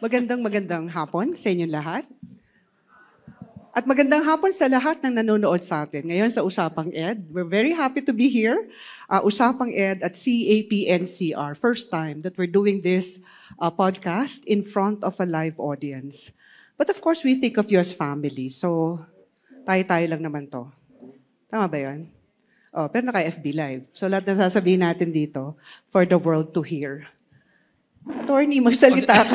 Magandang hapon sa inyong lahat. At magandang hapon sa lahat ng nanonood sa atin. Ngayon sa Usapang Ed, we're very happy to be here. Usapang Ed at CAP-NCR. First time that we're doing this podcast in front of a live audience. But of course, we think of you as family. So, tayo-tayo lang naman to. Tama ba yun? Oh, pero naka-FB Live. So, lahat na sasabihin natin dito for the world to hear. Attorney, magsalita ka.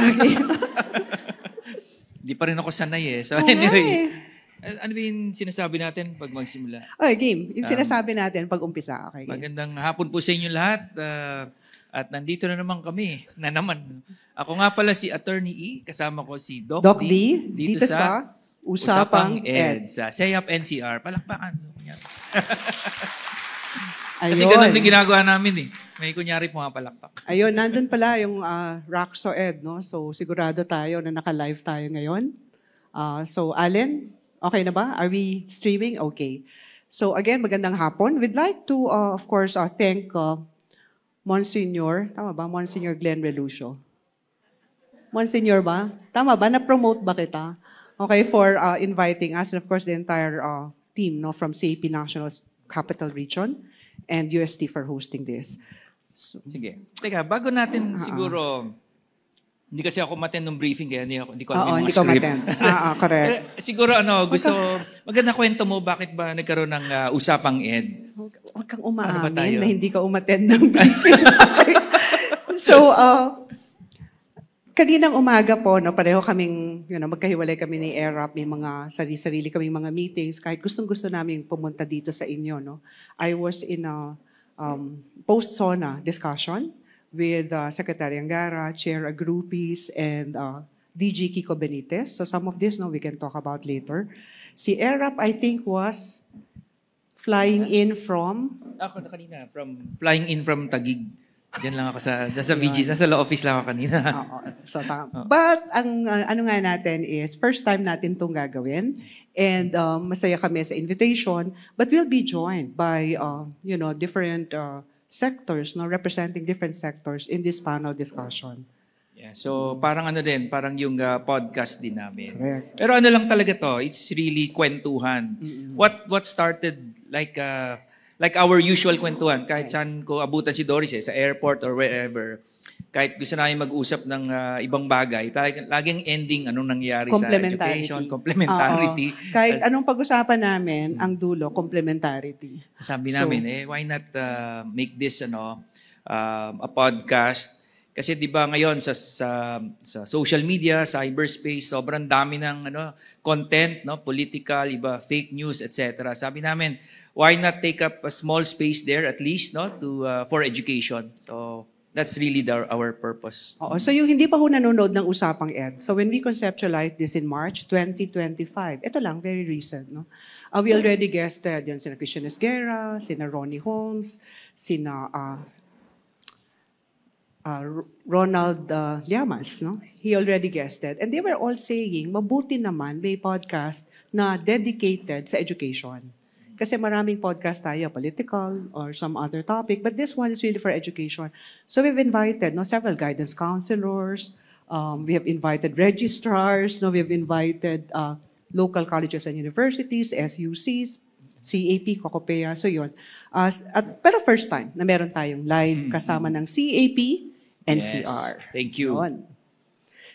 Di pa rin ako sanay eh. So anyway, ano ba yung sinasabi natin pag magsimula? Okay, game. Yung sinasabi natin pag umpisa. Okay, game. Magandang hapon po sa inyo lahat. At nandito na naman kami. Ako nga pala si Attorney E. Kasama ko si Doc D. Dito sa Usapang Ed. Sa SEAP NCR. Palakpakan. Kasi ganun din ginagawa namin eh. May kunyari pumapalakpak. Ayun, nandun pala yung Raxo Ed, no? So sigurado tayo na naka-live tayo ngayon. So Allen, okay na ba? Are we streaming? Okay. So again, magandang hapon. We'd like to, of course, thank Monsignor, tama ba? Monsignor Glenn Relucio. Monsignor ba? Tama ba? Na-promote ba kita? Okay, for inviting us and of course the entire team no, from CAP National Capital Region and UST for hosting this. So, sige. Teka, bago natin siguro, hindi kasi ako maten ng briefing kaya hindi ko alam yung mga script. Correct. Siguro gusto, maganda kwento mo bakit ba nagkaroon ng Usapang Ed? Huwag kang umaamin na hindi ka umattend ng briefing. So, kaninang umaga po, no, pareho kaming, magkahiwalay kami ni ERAP, may mga sarili kaming mga meetings, kahit gustong-gusto namin pumunta dito sa inyo. No? I was in a post-SONA discussion with Secretary Angara, Chair Agrupis, and DG Kiko Benitez. So some of this we can talk about later. Si ERAP, I think, was flying in from... Ako na kanina, flying in from Taguig. Diyan lang ako sa VG, nasa law office lang ako kanina. So, but ang ano nga natin is, first time natin itong gagawin. And masaya kami sa invitation. But we'll be joined by, different sectors, representing different sectors in this panel discussion. Yeah, so parang parang yung podcast din namin. Correct. Pero lang talaga to, it's really kwentuhan. Mm-hmm. What started like our usual kwentuhan, kahit saan ko abutan si Doris sa airport or wherever, kahit gusto namin mag-usap ng ibang bagay, laging ending anong nangyayari sa education, complementarity. Kahit anong pag-usapan namin, ang dulo, complementarity. Sabi namin, why not make this a podcast? Kasi 'di ba ngayon sa social media, cyberspace, sobrang dami ng content, political, iba fake news, etc. Sabi namin, why not take up a small space there at least for education. So that's really our purpose. So yung hindi pa nanonood ng Usapang Ed, so when we conceptualized this in March 2025, ito lang, very recent. No? We already guested yan, sina Christian Esguerra, sina Ronnie Holmes, sina Ronald Llamas. No? He already guested. And they were all saying, mabuti naman may podcast na dedicated sa education. Kasi maraming podcast tayo, political or some other topic, but this one is really for education. So we've invited several guidance counselors, we have invited registrars, we have invited local colleges and universities, SUCs, CAP, COCOPEA, so yun. Pero first time na meron tayong live kasama ng CAP, NCR. Yes, thank you. Yun.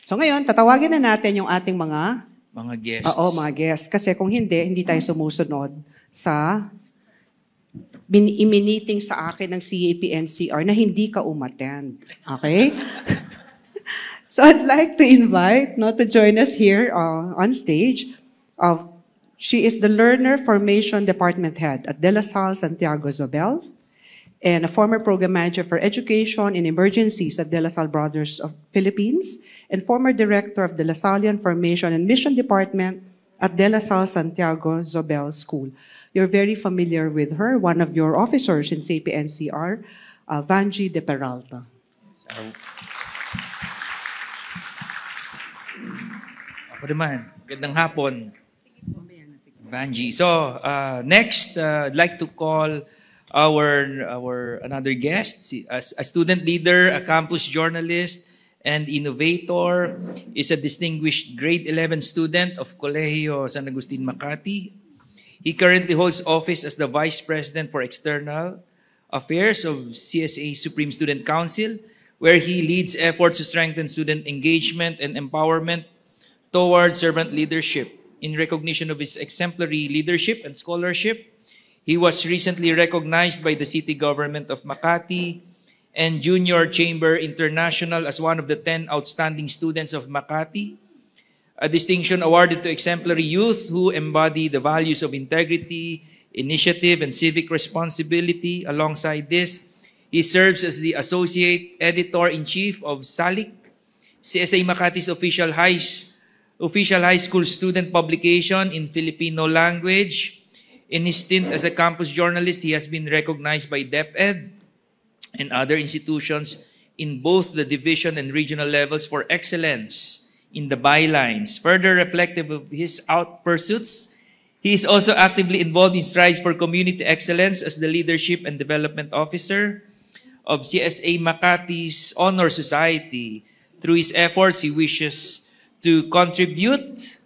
So ngayon, tatawagin na natin yung ating mga guests. Mga guests. Kasi kung hindi tayo sumusunod sa iminiting sa akin ng CAP-NCR na hindi ka umattend. Okay? So I'd like to invite to join us here on stage. She is the Learner Formation Department Head at De La Salle Santiago Zobel and a former Program Manager for Education in Emergencies at De La Salle Brothers of Philippines and former Director of the La Sallian Formation and Mission Department at De La Salle Santiago Zobel School. You're very familiar with her, one of your officers in CAP-NCR, Vanji De Peralta. Ako naman, gandang hapon. Vanji. So, next, I'd like to call our another guest, a student leader, a campus journalist, and innovator, is a distinguished grade 11 student of Colegio San Agustin Makati. He currently holds office as the Vice President for External Affairs of CSA Supreme Student Council, where he leads efforts to strengthen student engagement and empowerment towards servant leadership. In recognition of his exemplary leadership and scholarship, he was recently recognized by the City Government of Makati and Junior Chamber International as one of the 10 outstanding students of Makati, a distinction awarded to exemplary youth who embody the values of integrity, initiative, and civic responsibility. Alongside this, he serves as the Associate Editor-in-Chief of SALIC, CSA Makati's official high school student publication in Filipino language. In his stint as a campus journalist, he has been recognized by DepEd and other institutions in both the division and regional levels for excellence in the bylines. Further reflective of his pursuits, he is also actively involved in strides for community excellence as the Leadership and Development Officer of CSA Makati's Honor Society. Through his efforts, he wishes to contribute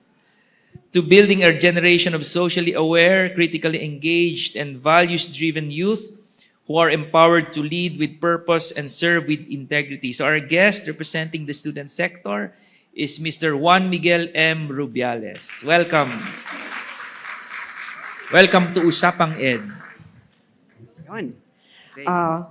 to building a generation of socially aware, critically engaged, and values-driven youth who are empowered to lead with purpose and serve with integrity. So our guest representing the student sector is Mr. Juan Miguel M. Rubiales. Welcome. Welcome to Usapang Ed. Yun.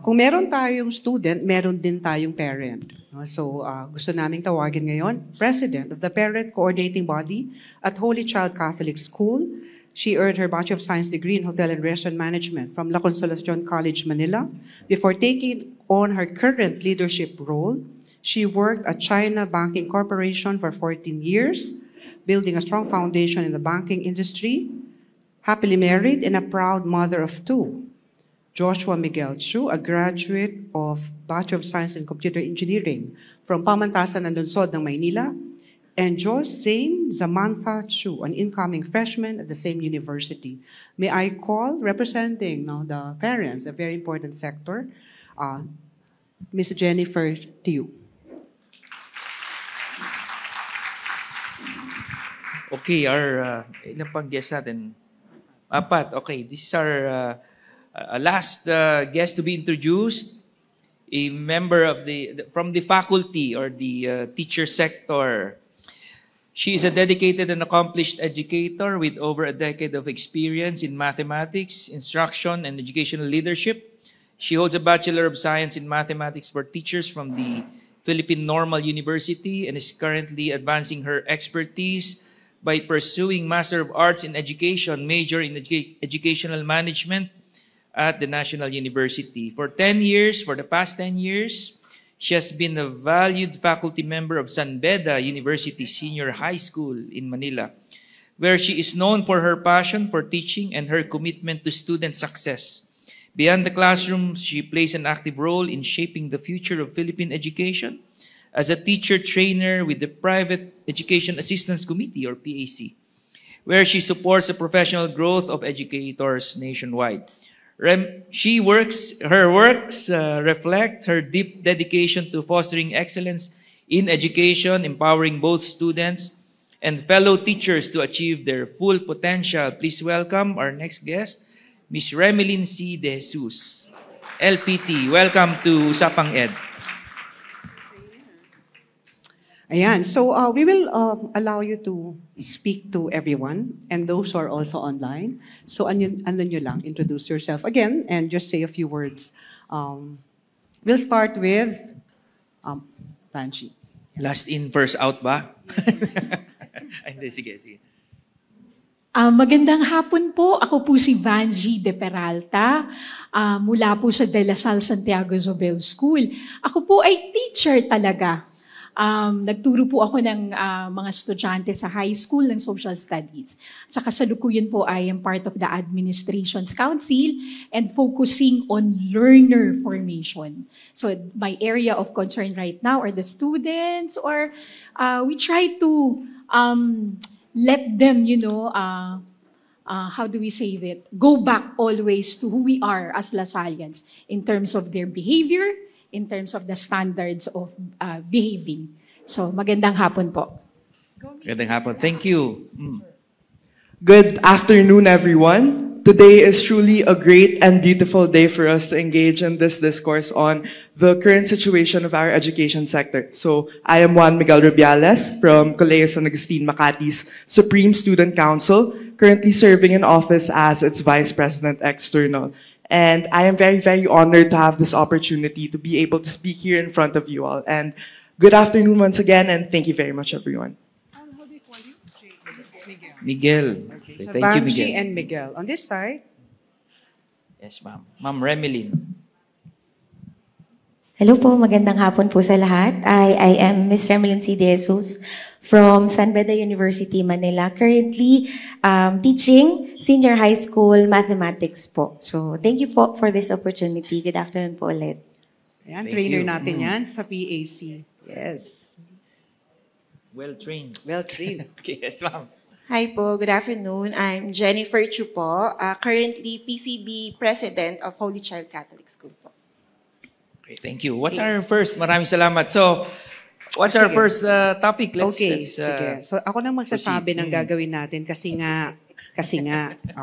Kung meron tayong student, meron din tayong parent. No? So gusto naming tawagin ngayon, President of the Parent Coordinating Body at Holy Child Catholic School. She earned her Bachelor of Science degree in Hotel and Restaurant Management from La Consolacion College, Manila. Before taking on her current leadership role, she worked at China Banking Corporation for 14 years, building a strong foundation in the banking industry. Happily married and a proud mother of two. Joshua Miguel Chu, a graduate of Bachelor of Science in Computer Engineering from Pamantasan ng Lungsod ng Maynila, and Joyce Zane Zamantha Chu, an incoming freshman at the same university. May I call, representing the parents, a very important sector, Ms. Jennifer Tiu. Okay, our ilang pang guest natin? Apat. Okay, this is our last guest to be introduced, a member of from the faculty or the teacher sector. She is a dedicated and accomplished educator with over a decade of experience in mathematics, instruction, and educational leadership. She holds a Bachelor of Science in Mathematics for Teachers from the Philippine Normal University and is currently advancing her expertise by pursuing Master of Arts in Education, major in Educational Management at the National University. For the past 10 years, she has been a valued faculty member of San Beda University Senior High School in Manila, where she is known for her passion for teaching and her commitment to student success. Beyond the classroom, she plays an active role in shaping the future of Philippine education as a teacher trainer with the Private Education Assistance Committee or PAC, where she supports the professional growth of educators nationwide. Her works reflect her deep dedication to fostering excellence in education, empowering both students and fellow teachers to achieve their full potential. Please welcome our next guest, Ms. Remelin C. De Jesus, LPT. Welcome to Usapang Ed. Ayan, so we will allow you to speak to everyone and those who are also online. So ano nyo lang, introduce yourself again and just say a few words. We'll start with Vanji. Last in, first out ba? Ay, hindi, sige. Magandang hapon po. Ako po si Vanji De Peralta mula po sa De La Salle Santiago Zobel School. Ako po ay teacher talaga. Nagturo po ako ng mga estudyante sa high school ng social studies. Sa kasalukuyan po I am part of the Administration's Council and focusing on learner formation. So my area of concern right now are the students, or we try to let them, how do we say that? Go back always to who we are as Lasallians in terms of their behavior in terms of the standards of behaving. So magandang hapon po. Magandang hapon. Thank you. Good afternoon, everyone. Today is truly a great and beautiful day for us to engage in this discourse on the current situation of our education sector. So, I am Juan Miguel Rubiales from Colegio San Agustin Makati's Supreme Student Council, currently serving in office as its Vice President External. And I am very, very honored to have this opportunity to be able to speak here in front of you all. And good afternoon once again, and thank you very much, everyone. Miguel. Okay, so Thank you, Banji Miguel. and Miguel. On this side, Yes, ma'am. Ma'am Remelin. Hello po, magandang hapon po sa lahat. I am Ms. Remelin C. De Jesus from San Beda University, Manila. Currently teaching senior high school mathematics po. So thank you po for this opportunity. Good afternoon po ulit. ayan, Thank trainer you. natin yan sa PAC. Yes. Well trained. Well trained. Okay, yes, ma'am. Hi po, good afternoon. I'm Jennifer Chu po, currently PCB President of Holy Child Catholic School po. Okay, thank you. What's our first? Maraming salamat. So, what's our Sige. first topic? Okay, let's, sige. So ako nang magsasabi ng gagawin natin kasi nga,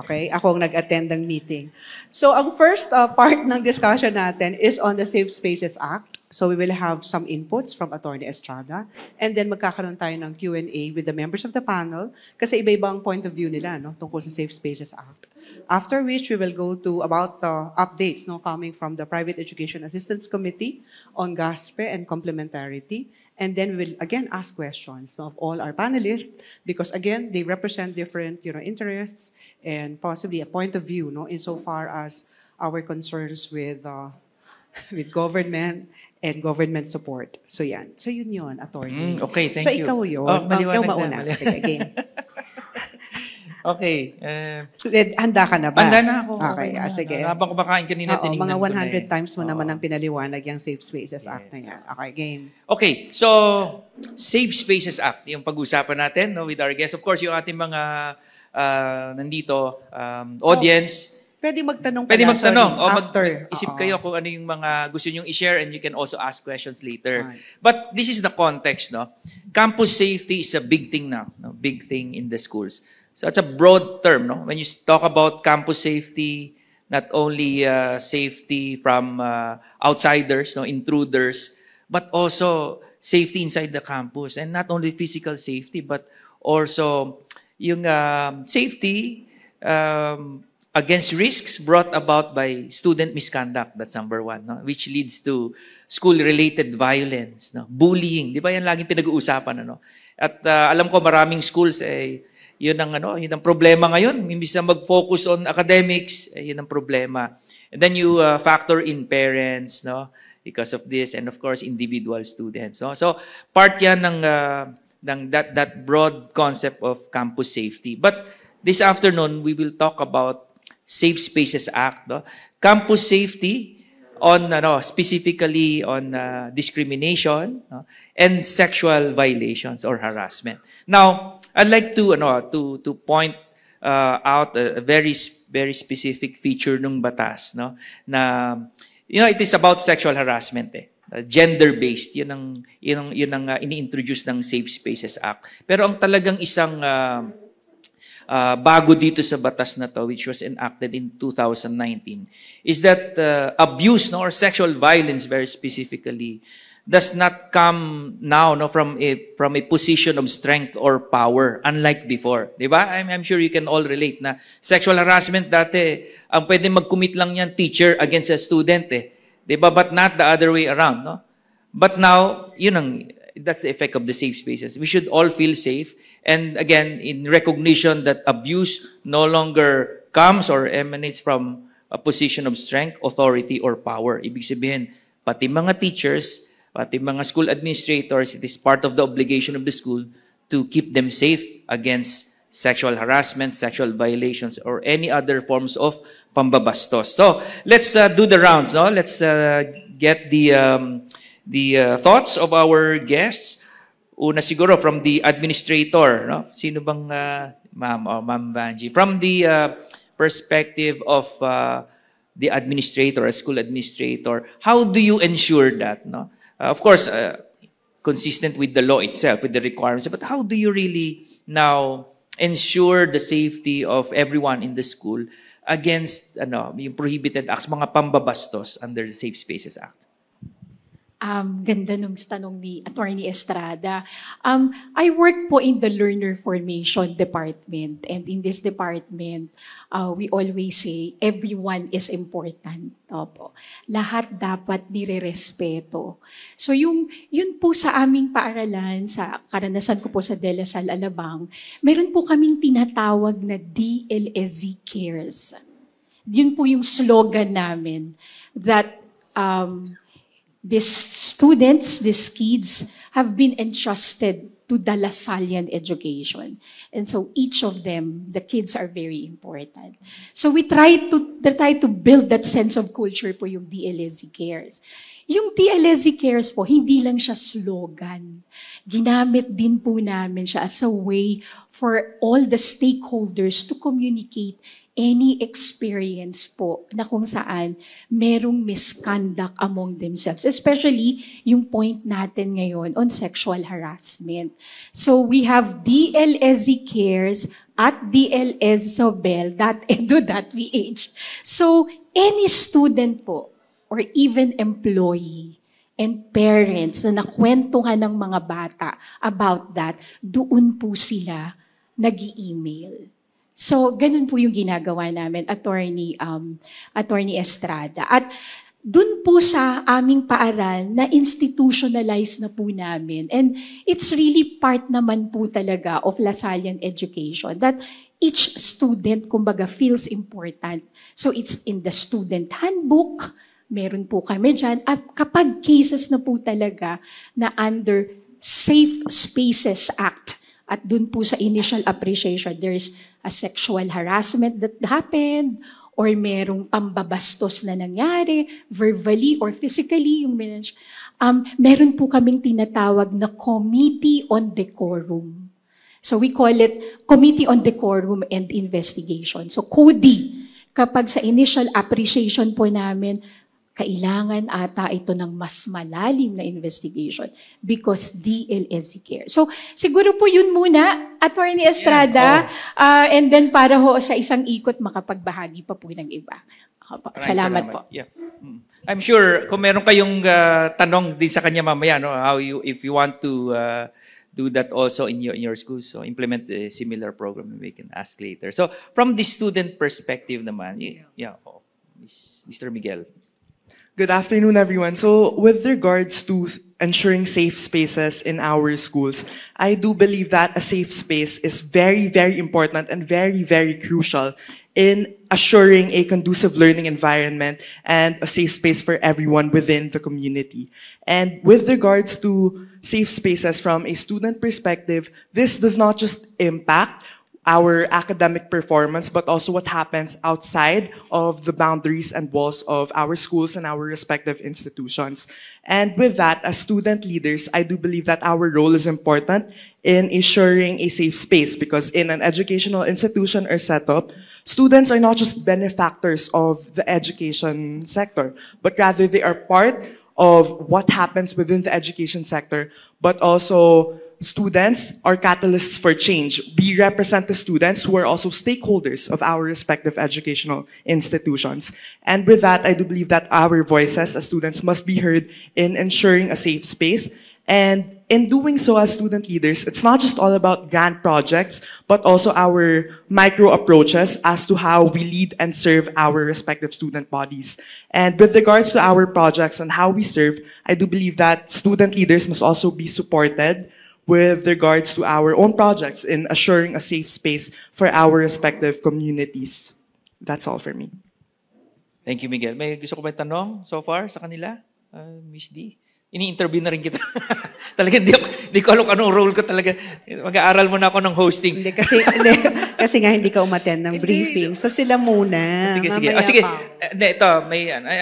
okay? Ako ang nag-attend ng meeting. So ang first part ng discussion natin is on the Safe Spaces Act. So we will have some inputs from Attorney Estrada and then magkakaroon tayo ng Q&A with the members of the panel kasi iba-ibang point of view nila no, tungkol sa Safe Spaces Act. After which we will go to about the updates no, coming from the Private Education Assistance Committee on GASPE and complementarity. And then we will again ask questions of all our panelists because again, they represent different interests and possibly a point of view no, insofar as our concerns with government and government support. So yan. So yun, attorney. Okay, thank so you. So ikaw yun. Oh, maliwanag ikaw na, mauna. maliwanag. Sige, game. Okay. So, handa ka na ba? Handa na ako. Okay, sige. Habang kumakain kanina, Oo, tinignan mga ko na 100 eh. times mo naman Oo. ang pinaliwanag yung Safe Spaces Act na yan. Okay, game. Okay, so Safe Spaces Act, yung pag-usapan natin no, with our guests. Of course, yung ating mga nandito, audience, Pwede magtanong pwede pala, magtanong. sorry, O after. isip Oo. kayo kung ano yung mga gusto nyong i-share and you can also ask questions later. Right. But this is the context. No? Campus safety is a big thing now. No? Big thing in the schools. So it's a broad term. No? When you talk about campus safety, not only safety from outsiders, no, intruders, but also safety inside the campus. And not only physical safety, but also yung safety against risks brought about by student misconduct. That's number one, no? Which leads to school-related violence, no? Bullying. Di ba yan laging pinag-uusapan? Ano? At alam ko maraming schools, yun ang problema ngayon. Imbis na mag-focus on academics, yun ang problema. And then you factor in parents, no? Because of this, and of course, individual students. No? So, part yan ng that broad concept of campus safety. But this afternoon, we will talk about Safe Spaces Act, no? Campus safety on specifically on discrimination, no? And sexual violations or harassment. Now, I'd like to point out a very specific feature ng batas, no? Na it is about sexual harassment gender-based. Yun ang ini-introduce ng Safe Spaces Act. Pero ang talagang isang bago dito sa batas na to, which was enacted in 2019, is that abuse or sexual violence, very specifically, does not come now from a position of strength or power, unlike before. Di ba? I'm sure you can all relate na sexual harassment dati, ang pwede mag-commit lang yan teacher against a student. Di ba? But not the other way around. No? But now, that's the effect of the safe spaces. We should all feel safe. And again, in recognition that abuse no longer comes or emanates from a position of strength, authority, or power. Ibig sabihin, pati mga teachers, pati mga school administrators, it is part of the obligation of the school to keep them safe against sexual harassment, sexual violations, or any other forms of pambabastos. So, let's do the rounds. No? Let's get the thoughts of our guests. Una siguro from the administrator, no? Sino bang Ma'am Vanji? From the perspective of the administrator, a school administrator, how do you ensure that? No? Of course, consistent with the law itself, with the requirements, but how do you really now ensure the safety of everyone in the school against yung prohibited acts, mga pambabastos under the Safe Spaces Act? Ganda nung tanong ni Attorney Estrada. I work po in the Learner Formation Department, and in this department, we always say, everyone is important. Opo. Lahat dapat nire-respeto. So yun po sa aming paaralan, sa karanasan ko po sa De La Salle, Alabang, meron po kaming tinatawag na DLSZ Cares. Yun po yung slogan namin, that these students, these kids, have been entrusted to the Lasallian education. And so each of them, the kids are very important. So we try to build that sense of culture po yung DLSZ Cares. Yung DLSZ Cares po, hindi lang siya slogan. Ginamit din po namin siya as a way for all the stakeholders to communicate any experience po na kung saan merong misconduct among themselves, especially yung point natin ngayon on sexual harassment. So we have DLSZ Cares at dlszobel.edu.ph. So any student po or even employee and parents na nakwentuhan ng mga bata about that, doon po sila nag-i-email. So, ganun po yung ginagawa namin, Attorney Estrada. At dun po sa aming paaral na institutionalize na po namin. And it's really part naman po talaga of Lasallian education that each student, kumbaga, feels important. So, it's in the student handbook, meron po kami dyan. At kapag cases na po talaga na under Safe Spaces Act, at dun po sa initial appreciation, there's a sexual harassment that happened, or merong pambabastos na nangyari, verbally or physically, meron po kaming tinatawag na Committee on Decorum. So we call it Committee on Decorum and Investigation. So CODI, kapag sa initial appreciation po namin, kailangan ata ito ng mas malalim na investigation because DLSZ Care. So, siguro po yun muna, Attorney Estrada, and then para ho sa isang ikot, makapagbahagi pa po ng iba. Salamat po. Yeah. I'm sure, kung meron kayong tanong din sa kanya mamaya, no, if you want to do that also in your school, so implement a similar program, we can ask later. So, from the student perspective naman, Mr. Miguel. Good afternoon, everyone. So, with regards to ensuring safe spaces in our schools, I do believe that a safe space is very, very important and very, very crucial in assuring a conducive learning environment and a safe space for everyone within the community. And with regards to safe spaces from a student perspective, this does not just impact our academic performance, but also what happens outside of the boundaries and walls of our schools and our respective institutions. And with that, as student leaders, I do believe that our role is important in ensuring a safe space, because in an educational institution or setup, students are not just benefactors of the education sector, but rather they are part of what happens within the education sector, but also students are catalysts for change. We represent the students who are also stakeholders of our respective educational institutions. And with that, I do believe that our voices as students must be heard in ensuring a safe space. And in doing so as student leaders, it's not just all about grand projects, but also our micro approaches as to how we lead and serve our respective student bodies. And with regards to our projects and how we serve, I do believe that student leaders must also be supported with regards to our own projects in assuring a safe space for our respective communities. That's all for me. Thank you, Miguel. May gusto ko ba tanong so far sa kanila? Miss D? Ini-interview na rin kita. Talagang di ko alam anong role ko talaga. Mag-aaral muna ako ng hosting. Kasi nga hindi ka umattend ng briefing. So sila muna. Sige. Sige. Ito,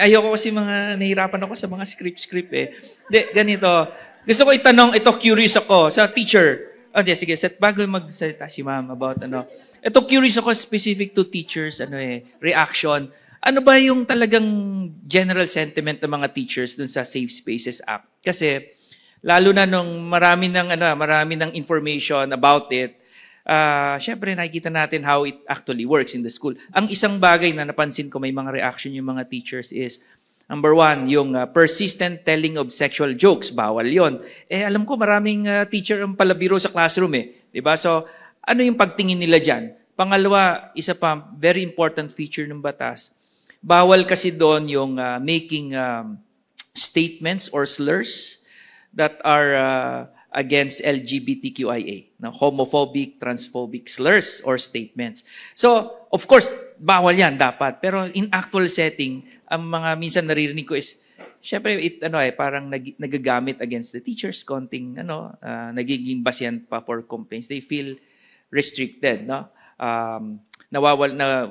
ayoko kasi nahihirapan ako sa mga script eh. Ganito. Gusto ko itanong, ito curious ako sa teacher. Sige, bago magsalita si ma'am about Ito curious ako specific to teachers, reaction. Ano ba yung talagang general sentiment ng mga teachers dun sa Safe Spaces Act? Kasi lalo na nung marami ng information about it, syempre nakikita natin how it actually works in the school. Ang isang bagay na napansin ko may mga reaction yung mga teachers is, number one, yung persistent telling of sexual jokes, bawal yon. Alam ko maraming teacher ang palabiro sa classroom diba? So, ano yung pagtingin nila dyan? Pangalawa, isa pa, very important feature ng batas, bawal kasi doon yung making statements or slurs that are against LGBTQIA, homophobic, transphobic slurs or statements. So, of course, bawal yan dapat. Pero in actual setting, ang mga minsan naririnig ko is, syempre, parang nagagamit against the teachers, konting, nagiging basihan pa for complaints. They feel restricted, no?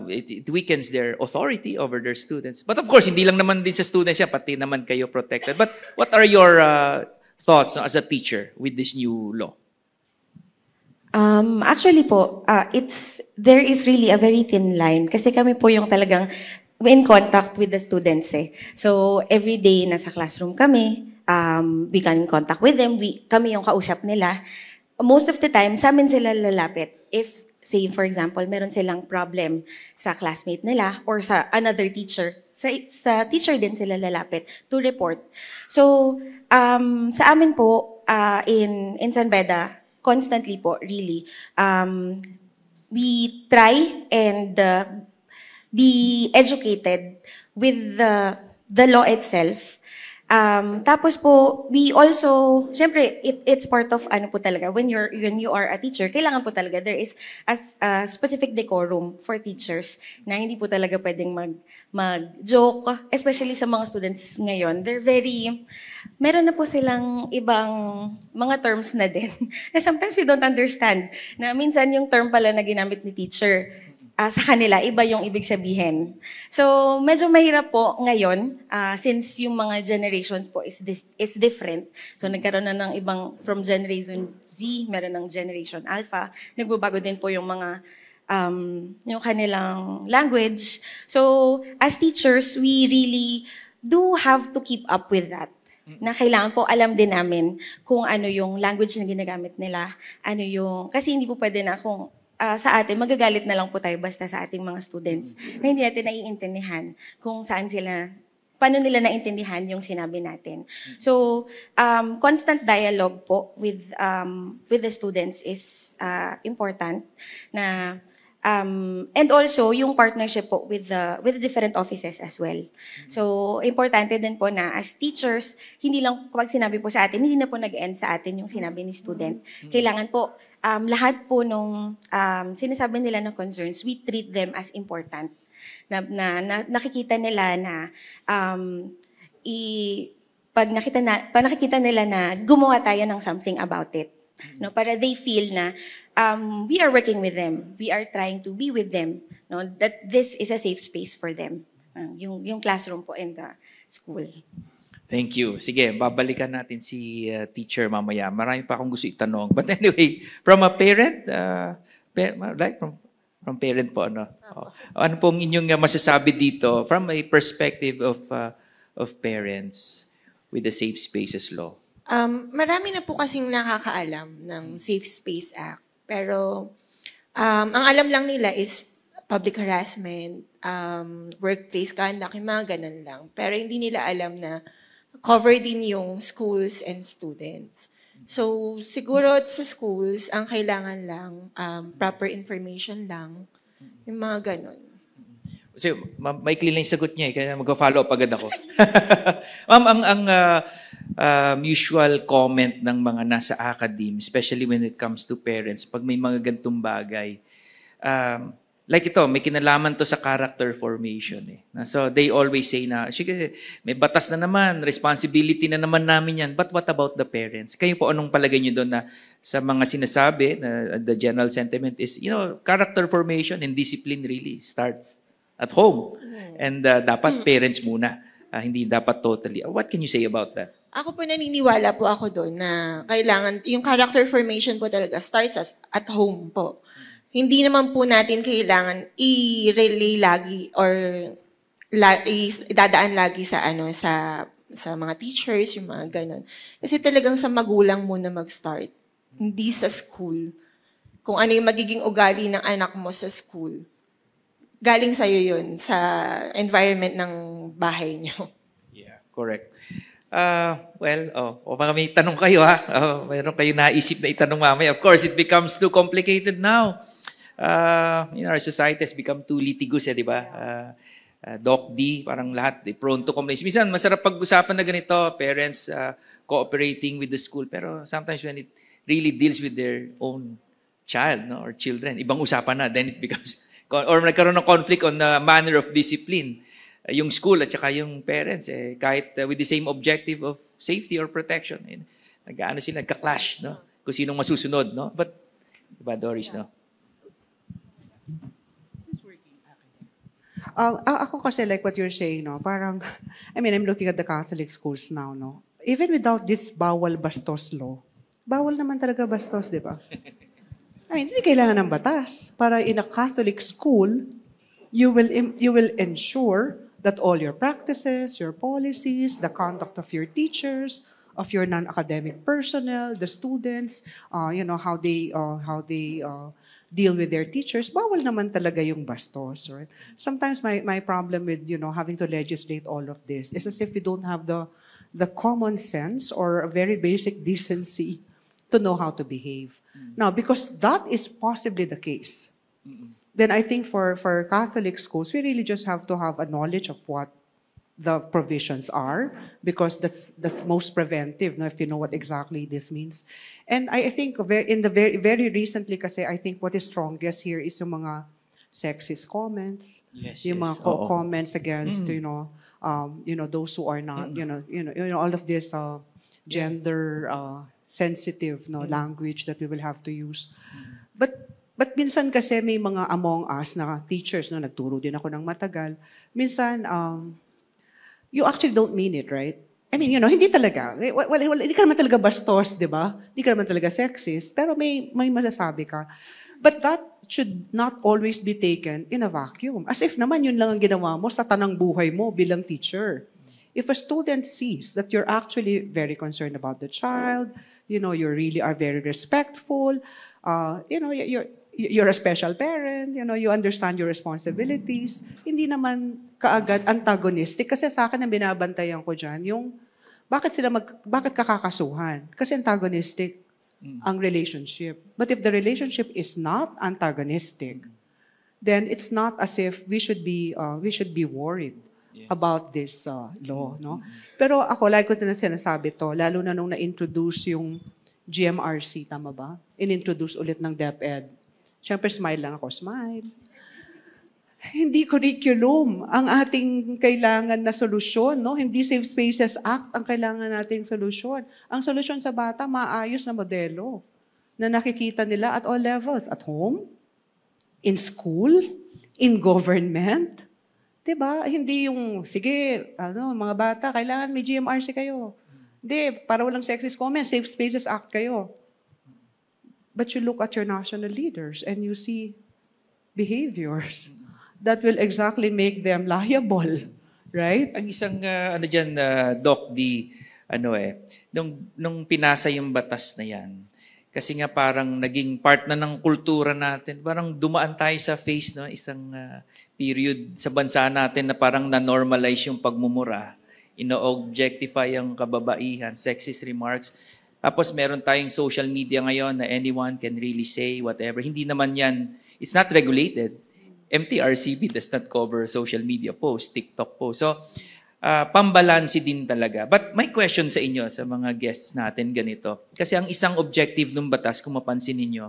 It weakens their authority over their students. But of course, hindi lang naman din sa students yan, pati naman kayo protected. But what are your thoughts as a teacher with this new law? Actually po, there is really a very thin line kasi kami po yung talagang in contact with the students So every day nasa classroom kami, we can in contact with them, kami yung kausap nila. Most of the time, sa amin sila lalapit. If, say, for example, meron silang problem sa classmate nila or sa another teacher, sa teacher din sila lalapit to report. So, sa amin po, in San Beda, constantly po, really, we try and be educated with the law itself. Tapos po, we also, syempre, it's part of po talaga, when you are a teacher, kailangan po talaga, there is a specific decorum for teachers na hindi po talaga pwedeng mag-joke, especially sa mga students ngayon. Meron na po silang ibang mga terms na din, na sometimes we don't understand, na minsan yung term pala na ginamit ni teacher, sa kanila, iba yung ibig sabihin. So, medyo mahirap po ngayon, since yung mga generations po is different. So, nagkaroon na ng ibang, from Generation Z, meron ng Generation Alpha. Nagbabago din po yung mga, yung kanilang language. So, as teachers, we really do have to keep up with that. Na kailangan po alam din namin kung ano yung language na ginagamit nila, kasi hindi po pwede na kung sa atin, magagalit na lang po tayo basta sa ating mga students na hindi natin naiintindihan kung paano nila naintindihan yung sinabi natin. So, constant dialogue po with the students is important na and also yung partnership po with the different offices as well. So, importante din po na as teachers, hindi lang kapag sinabi po sa atin, hindi na po nag-end sa atin yung sinabi ni student. Kailangan po lahat po nung sinasabi nila ng concerns, we treat them as important. Na nakikita nila na pag nakikita nila na gumawa tayo ng something about it. No, para they feel na we are working with them. We are trying to be with them. No, that this is a safe space for them. Yung classroom po in the school. Thank you. Sige, babalikan natin si teacher mamaya. Marami pa akong gusto itanong. But anyway, from a parent, from parent po, ano pong inyong masasabi dito from a perspective of parents with the Safe Spaces Law? Marami na po kasing nakakaalam ng Safe Space Act. Pero ang alam lang nila is public harassment, workplace conduct, yung mga ganun lang. Pero hindi nila alam na cover din yung schools and students. So, siguro sa schools, ang kailangan lang, proper information lang, yung mga ganun. Kasi maikli lang yung sagot niya kaya mag-follow up agad ako. Ma'am, ang usual comment ng mga nasa academe, especially when it comes to parents, pag may mga gantong bagay, like ito, may kinalaman to sa character formation. So they always say na, sige, may batas na naman, responsibility na naman namin yan, but what about the parents? Kayo po, anong palagay nyo doon na sa mga sinasabi, na the general sentiment is, character formation and discipline really starts at home. And dapat parents muna, hindi dapat totally. What can you say about that? Ako po naniniwala po ako doon na kailangan, yung character formation po talaga starts at home po. Hindi naman po natin kailangan i-relay lagi or dadaan lagi sa sa mga teachers, yung mga ganon. Kasi talagang sa magulang muna mag-start, hindi sa school. Kung ano yung magiging ugali ng anak mo sa school, galing sa'yo yun, sa environment ng bahay niyo. Yeah, correct. Baka may tanong kayo ha. Mayroon kayo naisip na itanong mamaya. Of course, it becomes too complicated now. Our society has become too litigious, di ba? Doc D, parang lahat, prone to complaints. Minsan, masarap pag-usapan na ganito, parents cooperating with the school. Pero sometimes when it really deals with their own child, no, or children, ibang usapan na, then it becomes, or nagkaroon ng conflict on the manner of discipline. Yung school at saka yung parents, kahit with the same objective of safety or protection, nag-ano sila, nagka-clash, no? Kung sinong masusunod, no? But, diba, Doris, no? Ako kasi like what you're saying, no? Parang, I'm looking at the Catholic schools now, no? Even without this bawal bastos law, bawal naman talaga bastos, di ba? Hindi kailangan ng batas. Para in a Catholic school, you will ensure that all your practices, your policies, the conduct of your teachers, of your non-academic personnel, the students, how they deal with their teachers, bawal naman talaga yung bastos, right? Sometimes my problem with, having to legislate all of this is as if we don't have the common sense or a very basic decency to know how to behave. Now, because that is possibly the case, then I think for Catholic schools, we really just have to have a knowledge of what the provisions are, because that's most preventive, no, if you know what exactly this means. And I think very recently kasi, I think what is strongest here is yung mga sexist comments, yung mga comments against those who are not, all of this gender sensitive language that we will have to use. But minsan kasi may mga among us na teachers, nagturo din ako ng matagal, minsan you actually don't mean it, right? Hindi talaga. Hindi ka naman talaga bastos, di ba? Hindi ka naman talaga sexist, pero may masasabi ka. But that should not always be taken in a vacuum. As if naman yun lang ang ginawa mo sa tanang buhay mo bilang teacher. If a student sees that you're actually very concerned about the child, you really are very respectful, you're a special parent, you understand your responsibilities, hindi naman kaagad antagonistic. Kasi sa akin ang binabantayan ko dyan, yung bakit kakakasuhan? Kasi antagonistic ang relationship. But if the relationship is not antagonistic, then it's not as if we should be worried about this law, no? Pero ako, like ko na sinasabi to, lalo na nung na-introduce yung GMRC, tama ba? In-introduce ulit ng DepEd. Siyempre, smile lang ako. Smile. Hindi curriculum ang ating kailangan na solusyon, no? Hindi Safe Spaces Act ang kailangan nating solusyon. Ang solusyon sa bata, maayos na modelo na nakikita nila at all levels. At home, in school, in government. Diba? Hindi yung, sige, mga bata, kailangan may GMRC kayo. Hindi, para walang sexist comments, Safe Spaces Act kayo. But you look at your national leaders and you see behaviors that will exactly make them liable, right? Ang isang Doc D, nung pinasa yung batas na yan, kasi nga parang naging part na ng kultura natin, parang dumaan tayo sa phase, no, isang period sa bansa natin na parang na-normalize yung pagmumura, ino-objectify ang kababaihan, sexist remarks. Tapos meron tayong social media ngayon na anyone can really say whatever. Hindi naman yan, it's not regulated. MTRCB does not cover social media posts, TikTok posts. So, pambalansi din talaga. But my question sa inyo, sa mga guests natin ganito. Kasi ang isang objective ng batas, kung mapansin ninyo,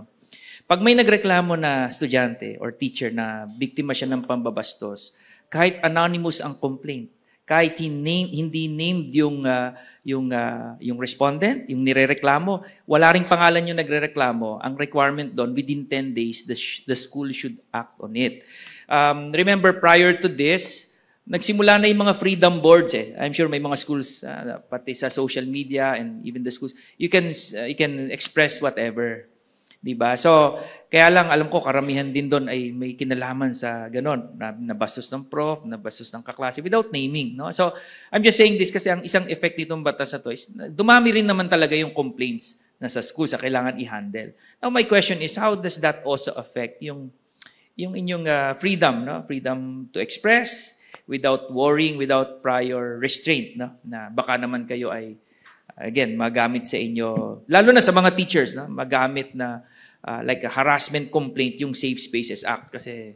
pag may nagreklamo na estudyante or teacher na biktima siya ng pambabastos, kahit anonymous ang complaint, kahit hindi named yung respondent, yung nirereklamo, wala ring pangalan yung nagrereklamo, ang requirement doon, within 10 days, the school should act on it. Remember, prior to this, nagsimula na yung mga freedom boards. I'm sure may mga schools, pati sa social media and even the schools, you can express whatever. 'Di ba? So, kaya lang alam ko karamihan din doon ay may kinalaman sa ganon, nabastos ng prof, nabastos ng kaklase without naming, no? So, I'm just saying this kasi ang isang effect nitong batas na to is dumami rin naman talaga yung complaints na sa school sa kailangan i-handle. Now, my question is, how does that also affect yung inyong freedom, no? Freedom to express without worrying, without prior restraint, no? Na baka naman kayo ay again, magamit sa inyo, lalo na sa mga teachers, no? Magamit na like a harassment complaint yung Safe Spaces Act kasi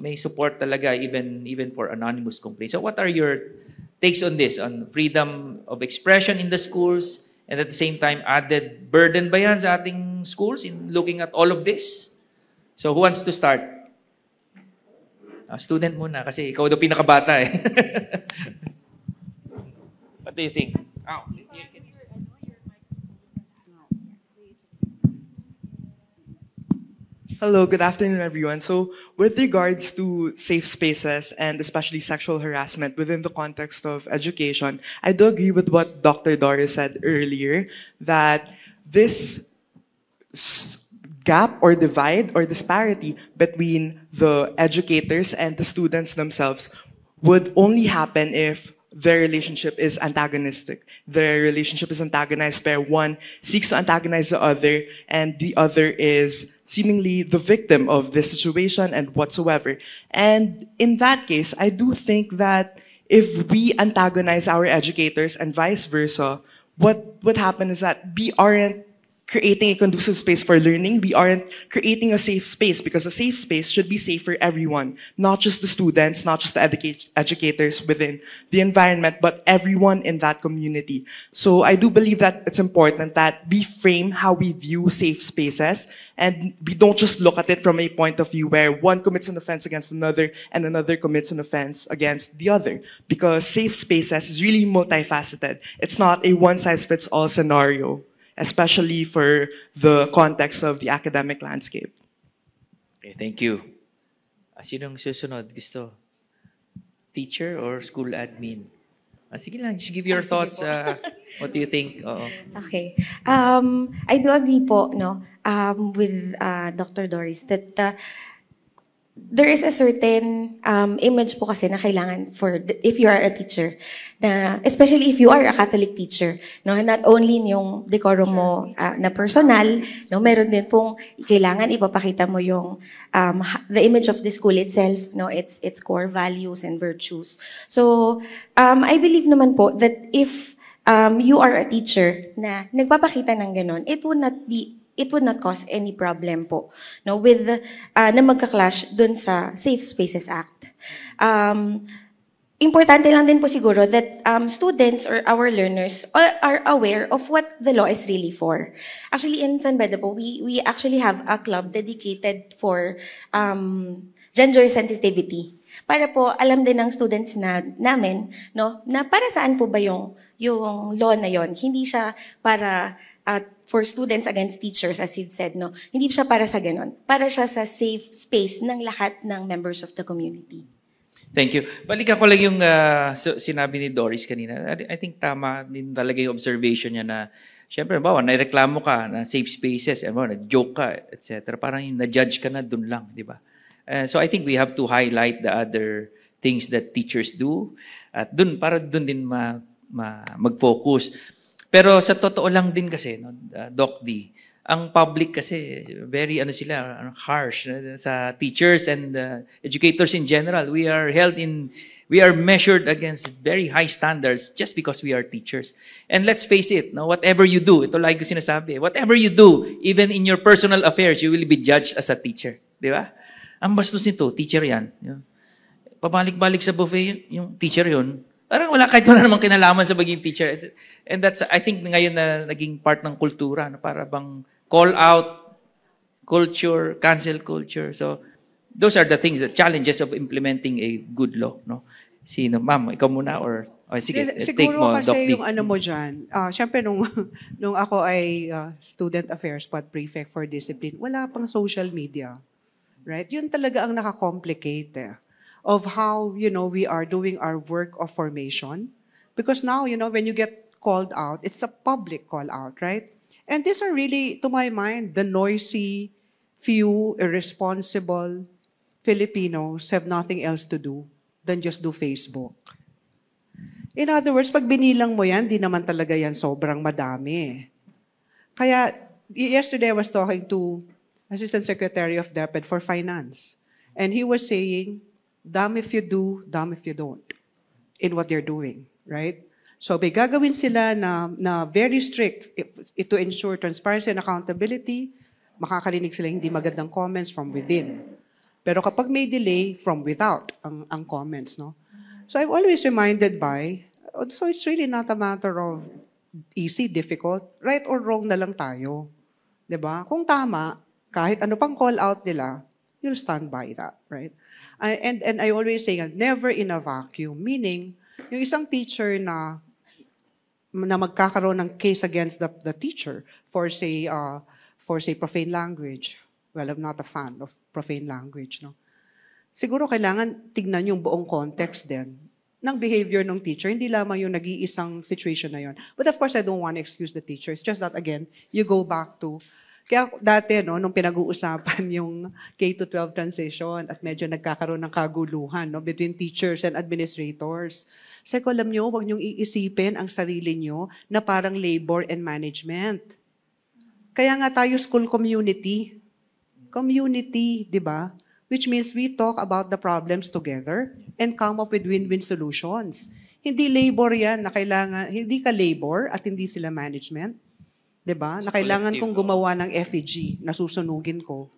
may support talaga even for anonymous complaints. So what are your takes on this, on freedom of expression in the schools and at the same time added burden ba yan sa ating schools in looking at all of this? So who wants to start? Student muna kasi ikaw daw pinakabata eh. What do you think? Oh. Hello, good afternoon, everyone. So, with regards to safe spaces and especially sexual harassment within the context of education, I do agree with what Dr. Doris said earlier, that this gap or divide or disparity between the educators and the students themselves would only happen if their relationship is antagonistic. Their relationship is antagonized where one seeks to antagonize the other and the other is seemingly the victim of this situation and whatsoever. And in that case, I do think that if we antagonize our educators and vice versa, what would happen is that we aren't creating a conducive space for learning. We aren't creating a safe space because a safe space should be safe for everyone, not just the students, not just the educators within the environment, but everyone in that community. So I do believe that it's important that we frame how we view safe spaces and we don't just look at it from a point of view where one commits an offense against another and another commits an offense against the other. Because safe spaces is really multifaceted. It's not a one-size-fits-all scenario, especially for the context of the academic landscape. Okay, thank you. Sinong susunod? Gusto? Teacher or school admin? Sige lang, just give your thoughts. What do you think? Oo. Okay. I do agree po, no, with Dr. Doris that there is a certain image po kasi na kailangan if you are a teacher, na especially if you are a Catholic teacher, no, not only yung decorum mo na personal, no, meron din pong kailangan ipapakita mo yung the image of the school itself, no, its core values and virtues. So I believe naman po that if you are a teacher na nagpapakita ng ganon, it would not cause any problem po, no, with na magka-clash dun sa Safe Spaces Act. Importante lang din po siguro that students or our learners are aware of what the law is really for. Actually, in San Beda po, we actually have a club dedicated for gender sensitivity. Para po alam din ng students namin, no, na para saan po ba yung law na yon. Hindi siya para for students against teachers, as you said, no? Hindi siya para sa ganon. Para siya sa safe space ng lahat ng members of the community. Thank you. Balikan ko lang yung sinabi ni Doris kanina. I think tama din talaga yung observation niya na, syempre, bawa, naireklamo ka na safe spaces, nag-joke ka, etc. Parang na-judge ka na dun lang, di ba? So I think we have to highlight the other things that teachers do at para dun din mag-focus. Pero sa totoo lang din kasi, no, Doc D, ang public kasi very harsh sa teachers and educators in general. We are measured against very high standards just because we are teachers. And let's face it, no, whatever you do, ito like ko sinasabi, whatever you do, even in your personal affairs, you will be judged as a teacher. Di ba? Ang bastos nito, teacher yan. Pabalik-balik sa buffet, yung teacher yun. Parang wala kahit wala namang kinalaman sa maging teacher. And that's, I think, ngayon na naging part ng kultura, no? Para bang call-out culture, cancel culture. So, those are the things, the challenges of implementing a good law. No? Sino? Ma'am, ikaw muna or sige, take siguro mo, kasi Doc D. yung ano mo dyan, syempre nung ako ay student affairs prefect for discipline, wala pang social media. Right? Yun talaga ang nakakomplicate of how, we are doing our work of formation. Because now, when you get called out, it's a public call out, right? And these are really, to my mind, the noisy, few, irresponsible Filipinos have nothing else to do than just do Facebook. In other words, pag binilang mo yan, di naman talaga yan sobrang madami. Kaya, yesterday I was talking to Assistant Secretary of DepEd for Finance. And he was saying, damn if you do, damn if you don't, in what they're doing, right? So may gagawin sila na very strict to ensure transparency and accountability, makakarinig sila hindi magandang comments from within. Pero kapag may delay, from without ang comments, no? So I'm always reminded so it's really not a matter of easy, difficult, right or wrong na lang tayo. 'Di ba? Kung tama, kahit ano pang call out nila, you'll stand by that, right? And I always say, never in a vacuum, meaning, yung isang teacher na magkakaroon ng case against the teacher for say profane language. Well, I'm not a fan of profane language, no. Siguro kailangan tignan yung buong context din ng behavior ng teacher, hindi lamang yung nag-iisang situation na yon. But of course, I don't want to excuse the teacher. It's just that, again, you go back to, kaya dati, no, nung pinag-uusapan yung K-12 transition at medyo nagkakaroon ng kaguluhan, no, between teachers and administrators. Kasi alam nyo, huwag nyong iisipin ang sarili nyo na parang labor and management. Kaya nga tayo school community. Community, di ba? Which means we talk about the problems together and come up with win-win solutions. Hindi labor yan na kailangan, hindi ka labor at hindi sila management. Diba? Na kailangan kong gumawa ng FEG na susunugin ko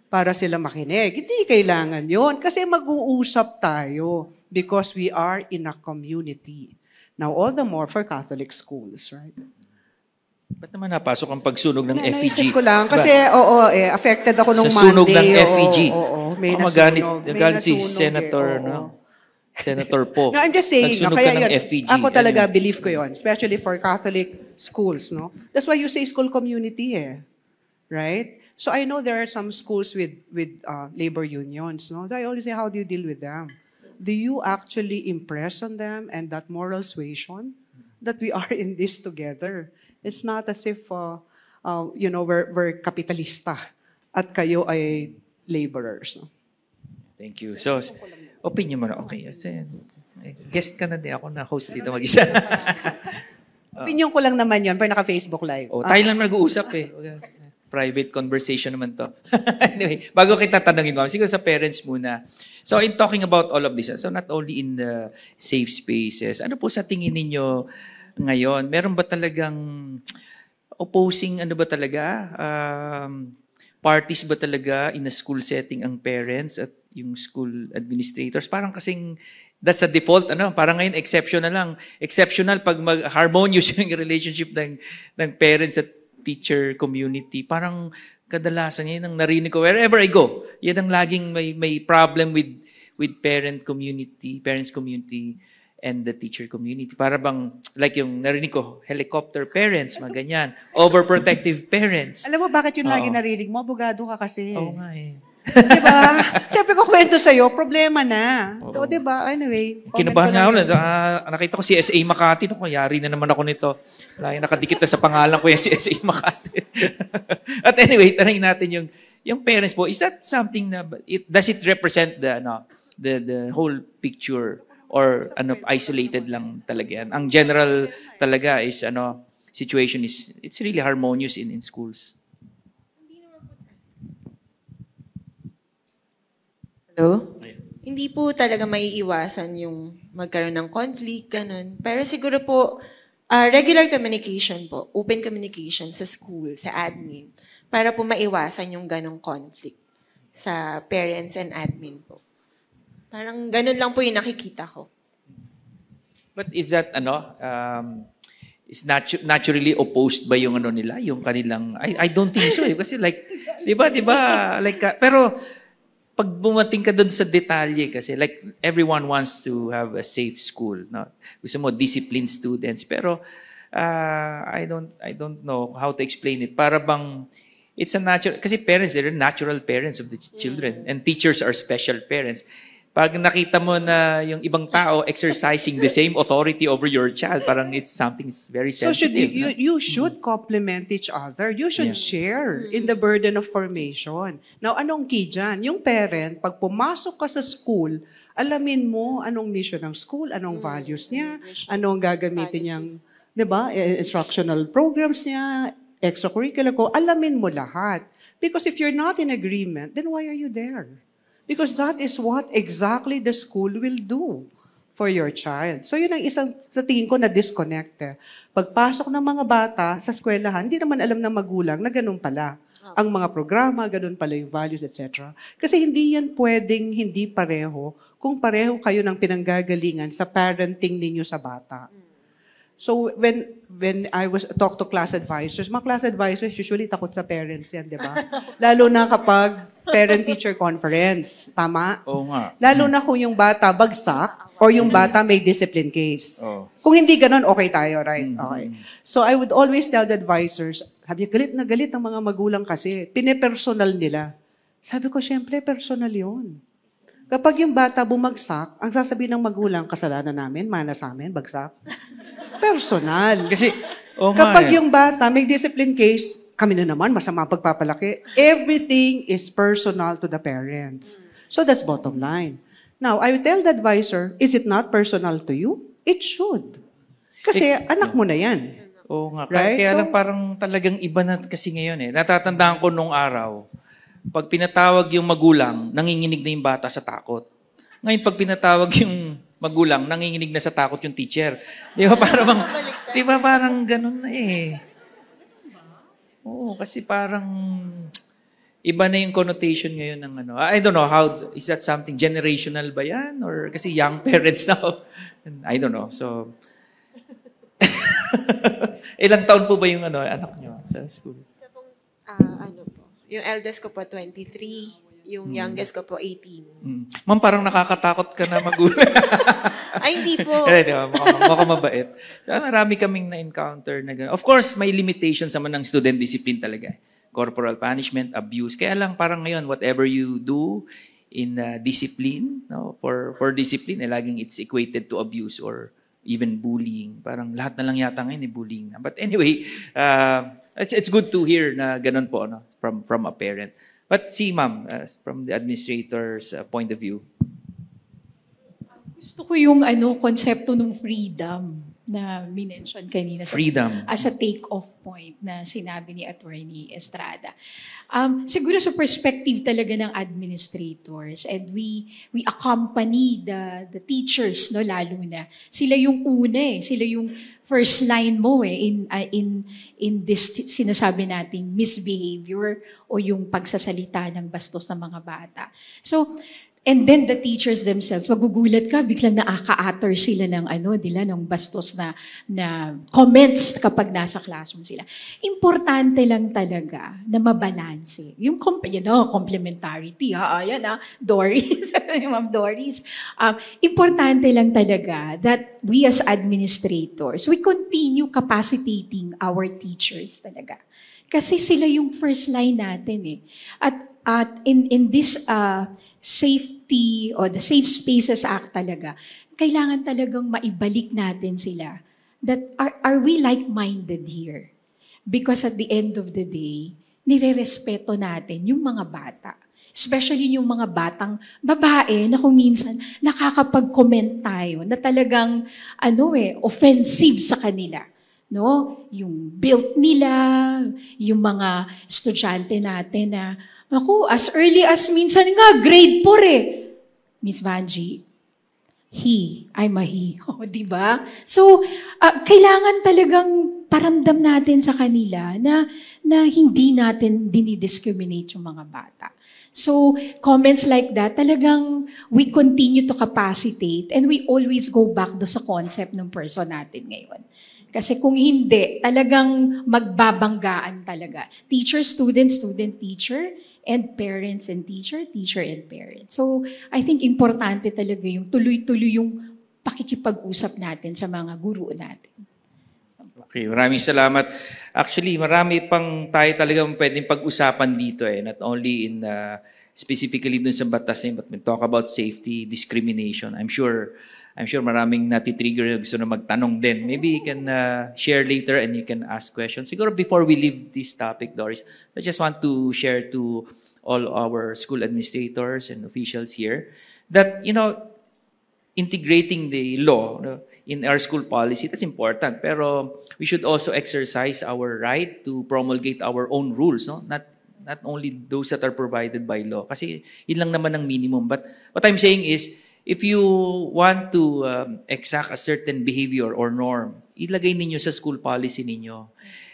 para sila makinig. Hindi kailangan yon kasi mag-uusap tayo because we are in a community. Now, all the more for Catholic schools, right? Ba't naman napasok ang pagsunog ng FEG? Naisip ko lang. Kasi, affected ako nung sa sunog Monday. ng FEG. May Magalit si Senator, no? Senator Po. No, I'm just saying, no, kaya yun, FEG. ako talaga, believe ko yun, especially for Catholic schools, no? That's why you say school community, right? So I know there are some schools with labor unions, no? I always say, how do you deal with them? Do you actually impress on them and that moral suasion that we are in this together? It's not as if, we're kapitalista at kayo ay laborers, no? Thank you. So, opinion mo na, okay. Guest ka na din ako na host dito mag-isa. Opinion ko lang naman yun, pero naka-Facebook Live. Tayo lang nag-uusap Private conversation naman to. Anyway, bago kita tanongin mo, siguro sa parents muna. So, in talking about all of this, so not only in the safe spaces, ano po sa tingin ninyo ngayon? Meron ba talagang opposing, parties ba talaga in a school setting ang parents at yung school administrators? Parang kasing that's a default, parang ngayon exceptional pag harmonious yung relationship ng parents at teacher community. Parang kadalasan yan ang narinig ko wherever I go. Yan ang laging may problem with parents community and the teacher community. Para bang, like yung narinig ko, helicopter parents, mga ganyan. Overprotective parents. Alam mo bakit yung lagi narinig mo? Abogado ka kasi. Oo nga Diba? Siyempre ko kwento sa'yo, problema na. O, diba? Anyway. Kinabahan nga ako. Nakita ko si S.A. Makati. Yari na naman ako nito. Nakadikit na sa pangalan ko yung si S.A. Makati. At anyway, tanongin natin yung parents po. Is that something na, does it represent the whole picture? Or isolated lang talaga yan? Ang general talaga is, situation is, it's really harmonious in schools. Hello? Hindi po talaga maiiwasan yung magkaroon ng conflict, ganun. Pero siguro po, regular communication po, open communication sa school, sa admin, para po maiwasan yung ganong conflict sa parents and admin po. Parang ganun lang po yung nakikita ko. But is that, is naturally opposed ba yung nila? Yung kanilang, I don't think so Kasi like, di ba, pero pag bumating ka doon sa detalye kasi, like, everyone wants to have a safe school. No? Gusto mo, disciplined students. Pero, I don't know how to explain it. Para bang, it's a natural, kasi parents, they're natural parents of the children. And teachers are special parents. pag nakita mo na yung ibang tao exercising the same authority over your child, parang it's something it's very So sensitive. you should complement each other. You should share in the burden of formation. Now, anong key dyan? Yung parent, pag pumasok ka sa school, alamin mo anong mission ng school, anong values niya, anong gagamitin niyang, di ba, instructional programs niya, extracurricular ko, alamin mo lahat. Because if you're not in agreement, then why are you there? Because that is what exactly the school will do for your child. So yun ang isang, sa tingin ko, na disconnect. Pagpasok ng mga bata sa eskwelahan, hindi naman alam ng magulang na ganun pala. Ang mga programa, ganun pala yung values, etc. Kasi hindi yan pwedeng hindi pareho kung pareho kayo ng pinanggagalingan sa parenting ninyo sa bata. So when I was talk to class advisors, mga class advisors usually takot sa parents yan, di ba? Lalo na kapag parent-teacher conference. Tama? Oo nga. Lalo na kung yung bata bagsak or yung bata may discipline case. Oh. Kung hindi ganun, okay tayo, right? Okay. So I would always tell the advisors, sabi niya, galit na galit ang mga magulang kasi, pinepersonal nila. Sabi ko, syempre, personal yun. Kapag yung bata bumagsak, ang sasabihin ng magulang, kasalanan namin, manas namin, bagsak. Personal. Kasi, oo nga Kapag eh. yung bata may discipline case, kami na naman, masama ang pagpapalaki. Everything is personal to the parents. So that's bottom line. Now, I will tell the advisor, is it not personal to you? It should. Kasi anak mo na yan. Oo nga. Right? Kaya So- lang parang talagang iba na kasi ngayon eh. Natatandaan ko nung araw, pag pinatawag yung magulang, nanginginig na yung bata sa takot. Ngayon, pag pinatawag yung magulang, nanginginig na sa takot yung teacher. Di ba parang ganun na eh. Oo, kasi parang iba na yung connotation ngayon ng ano. I don't know, how, is that something generational ba yan? Or kasi young parents now? I don't know. So, ilang taon po ba yung anak nyo sa school? Ano po? Yung eldest ko po 23, yung youngest ko po 18. Ma'am, parang nakakatakot ka na magulang. Ay, hindi po. Di ba? Mukhang mabait. So, marami kaming na-encounter na gano'n. Of course, may limitations naman ng student discipline talaga. Corporal punishment, abuse. Kaya lang parang ngayon, whatever you do in discipline, no, for discipline, laging it's equated to abuse or even bullying. Parang lahat na lang yata ngayon bullying na. But anyway, it's good to hear na gano'n po from a parent. But see, ma'am, from the administrator's point of view. Gusto ko yung konsepto ng freedom na minention kanina. Freedom. As a take-off point na sinabi ni Attorney Estrada. Siguro sa perspective talaga ng administrators, and we accompany the teachers, no, lalo na. Sila yung una sila yung first line mo in this sinasabi nating misbehavior o yung pagsasalita ng bastos ng mga bata. So, and then the teachers themselves, magugulat ka, biglang nakaka-utter sila ng ng bastos na comments kapag nasa classroom sila. Importante lang talaga na mabalanse. Yung complementarity, Doris, Ma'am Doris. Importante lang talaga that we as administrators, we continue capacitating our teachers talaga. Kasi sila yung first line natin At in this safety or the Safe Spaces Act talaga, kailangan talagang maibalik natin sila. That are we like-minded here? Because at the end of the day, nirerespeto natin yung mga bata. Especially yung mga batang babae na kung minsan nakakapag-comment tayo na talagang offensive sa kanila. No? Yung built nila, yung mga estudyante natin na as early as minsan nga, grade 4 Miss Vanjie, I'm a he. Diba? So, kailangan talagang paramdam natin sa kanila na hindi natin dinidiscriminate yung mga bata. So, comments like that, talagang we continue to capacitate and we always go back do sa concept ng person natin ngayon. Kasi kung hindi, talagang magbabanggaan talaga. Teacher, student, student, teacher, and parents and teacher, teacher and parents. So, I think importante talaga yung tuloy-tuloy yung pakikipag-usap natin sa mga guro natin. Okay, maraming salamat. Actually, marami pang tayo talagang pwedeng pag-usapan dito Not only in specifically dun sa batas na yun, but we talk about safety, discrimination. I'm sure maraming natitrigger na gusto na magtanong din. Maybe you can share later and you can ask questions. Siguro before we leave this topic, Doris, I just want to share to all our school administrators and officials here that, integrating the law in our school policy, that's important. Pero we should also exercise our right to promulgate our own rules, no? Not only those that are provided by law. Kasi yun lang naman ang minimum. But what I'm saying is, if you want to exact a certain behavior or norm, ilagay ninyo sa school policy ninyo.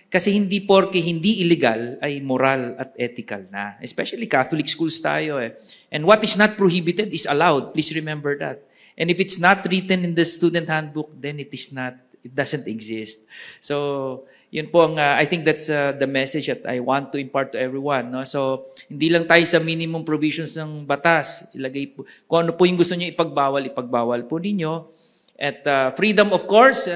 Kasi hindi porke hindi illegal ay moral at ethical na. Especially Catholic schools tayo eh. And what is not prohibited is allowed. Please remember that. And if it's not written in the student handbook, then it doesn't exist. So, yun po I think that's the message that I want to impart to everyone. No? So, hindi lang tayo sa minimum provisions ng batas. Ilagay po, kung ano po yung gusto niyo ipagbawal po ninyo. At freedom, of course,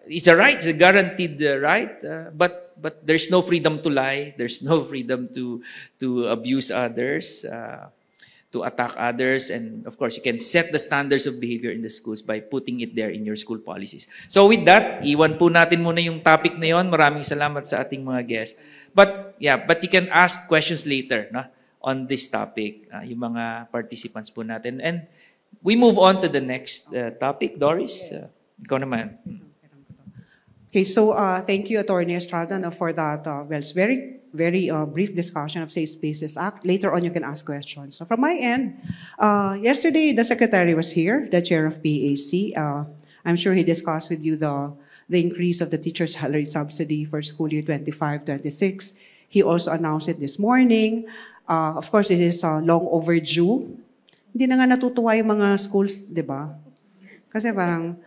is a right, it's a guaranteed right. But there's no freedom to lie. There's no freedom to abuse others. To attack others, and of course, you can set the standards of behavior in the schools by putting it there in your school policies. So with that, iwan po natin muna yung topic na yon. Maraming salamat sa ating mga guests. But you can ask questions later on this topic, yung mga participants po natin. And we move on to the next topic. Doris, ikaw naman. Okay, so thank you, Attorney Estrada, for that. It's very brief discussion of Safe Spaces Act. Later on, you can ask questions. So from my end, yesterday the Secretary was here, the Chair of PAC. I'm sure he discussed with you the increase of the teacher salary subsidy for school year 25-26. He also announced it this morning. Of course, it is long overdue. Hindi na nga natutuwa yung mga schools, di ba? Kasi parang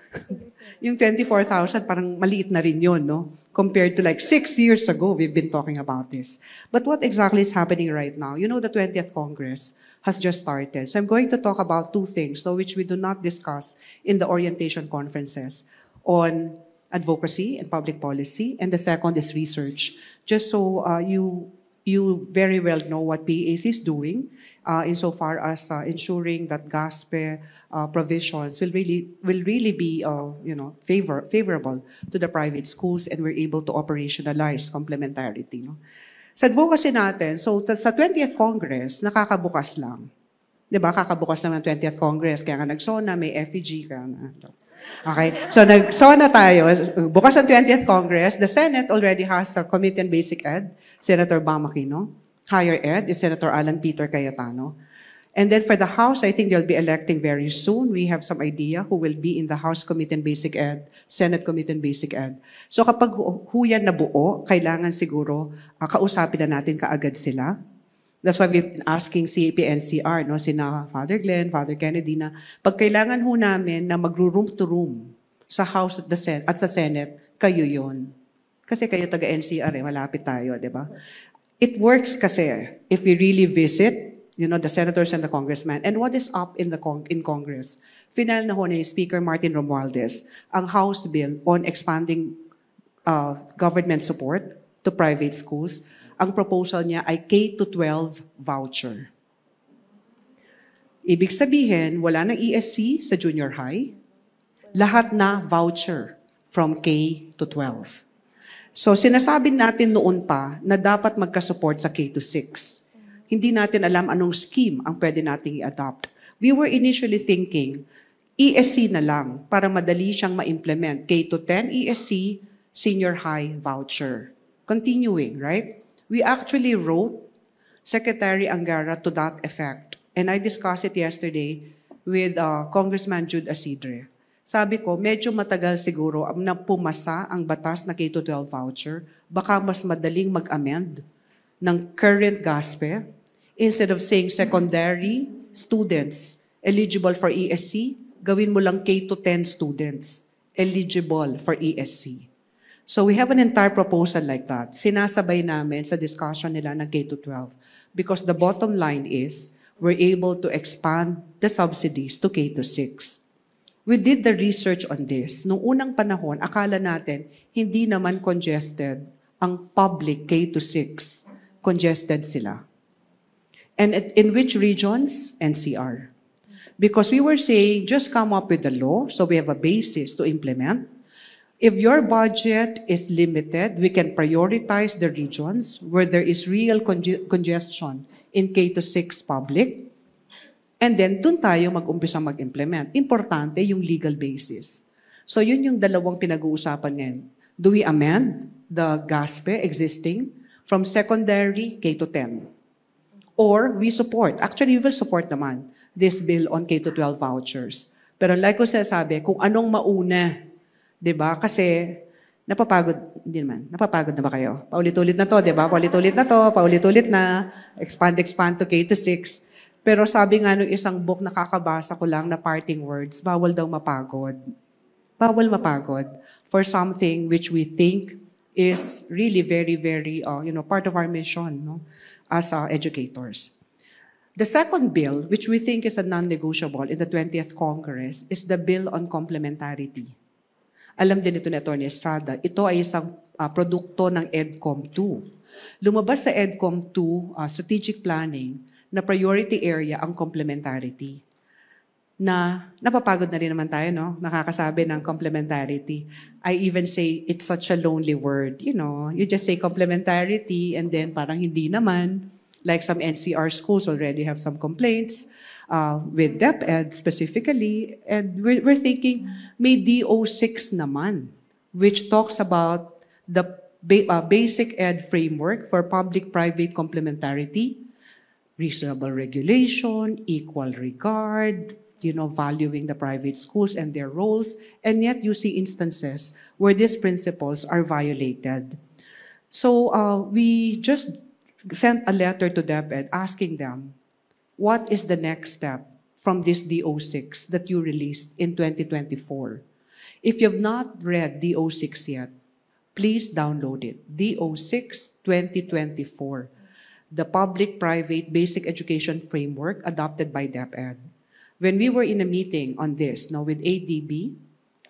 yung 24,000, parang maliit na rin yun, no? Compared to like 6 years ago, we've been talking about this. But what exactly is happening right now? You know, the 20th Congress has just started. So I'm going to talk about two things, which we do not discuss in the orientation conferences on advocacy and public policy. And the second is research. Just so you very well know what PAC is doing insofar as ensuring that GASPE provisions will really be favorable to the private schools, and we're able to operationalize complementarity. No? Sa advocacy natin, so sa 20th Congress, nakakabukas lang. Diba? Kakabukas lang ng 20th Congress, kaya nga nagsona, may FEG. Okay, so nagsona tayo. Bukas ang 20th Congress, the Senate already has a Committee on Basic Ed, Senator Bam Aquino. Higher Ed is Senator Alan Peter Cayetano. And then for the House, I think they'll be electing very soon. We have some idea who will be in the House Committee on Basic Ed, Senate Committee on Basic Ed. So kapag huyan na buo, kailangan siguro kausapin na natin kaagad sila. That's why we've been asking CAP-NCR, sina Father Glenn, Father Kennedy, na pag kailangan ho namin na mag-room to room sa House at sa Senate, kayo yun. Kasi kayo taga-NCR, malapit tayo, di ba? It works kasi if we really visit, the senators and the congressmen, and what is up in Congress. Final na ho ni Speaker Martin Romualdez ang House Bill on expanding government support to private schools. Ang proposal niya ay K-12 voucher. Ibig sabihin, wala nang ESC sa junior high, lahat na voucher from K-12. So sinasabi natin noon pa na dapat magka-support sa K-6. Hindi natin alam anong scheme ang pwede nating i-adopt. We were initially thinking, ESC na lang para madali siyang ma-implement. K-10 ESC, senior high voucher. Continuing, right? We actually wrote Secretary Angara to that effect. And I discussed it yesterday with Congressman Jude Asidre. Sabi ko, medyo matagal siguro na pumasa ang batas na K-12 voucher. Baka mas madaling mag-amend ng current GASPE. Instead of saying secondary students eligible for ESC, gawin mo lang K-10 students eligible for ESC. So we have an entire proposal like that. Sinasabay namin sa discussion nila ng K-12 because the bottom line is we're able to expand the subsidies to K-6. We did the research on this. Noong unang panahon, akala natin hindi naman congested ang public K-6. Congested sila. And in which regions? NCR. Because we were saying, just come up with the law, so we have a basis to implement. If your budget is limited, we can prioritize the regions where there is real congestion in K-6 public. And then, dun tayo mag-umpisa mag-implement. Importante yung legal basis. So, yun yung dalawang pinag-uusapan ngayon. Do we amend the GASPE existing from secondary K-10? Or we support, actually we will support naman this bill on K-12 vouchers. Pero like ko sabi, kung anong mauna, di ba? Kasi napapagod, hindi naman, napapagod na ba kayo? Paulit-ulit na to, di ba? Paulit-ulit na to, paulit-ulit na, expand to K-6. Pero sabi nga nung isang book, nakakabasa ko lang na parting words, bawal daw mapagod. Bawal mapagod for something which we think is really very, very, part of our mission, no, as educators. The second bill, which we think is a non-negotiable in the 20th Congress, is the bill on complementarity. Alam din ito ni Atty. Estrada, ito ay isang produkto ng EDCOM 2. Lumabas sa EDCOM 2 strategic planning na priority area ang complementarity. Na napapagod na rin naman tayo, no? Nakakasabi ng complementarity. I even say it's such a lonely word. You know, you just say complementarity and then parang hindi naman. Like some NCR schools already have some complaints with DepEd specifically. And we're thinking, may DO6 naman, which talks about the basic ed framework for public-private complementarity, reasonable regulation, equal regard, valuing the private schools and their roles, and yet you see instances where these principles are violated. So we just sent a letter to DepEd asking them, what is the next step from this DO6 that you released in 2024? If you have not read DO6 yet, please download it. DO6 2024, the Public-Private Basic Education Framework adopted by DepEd. When we were in a meeting on this with ADB,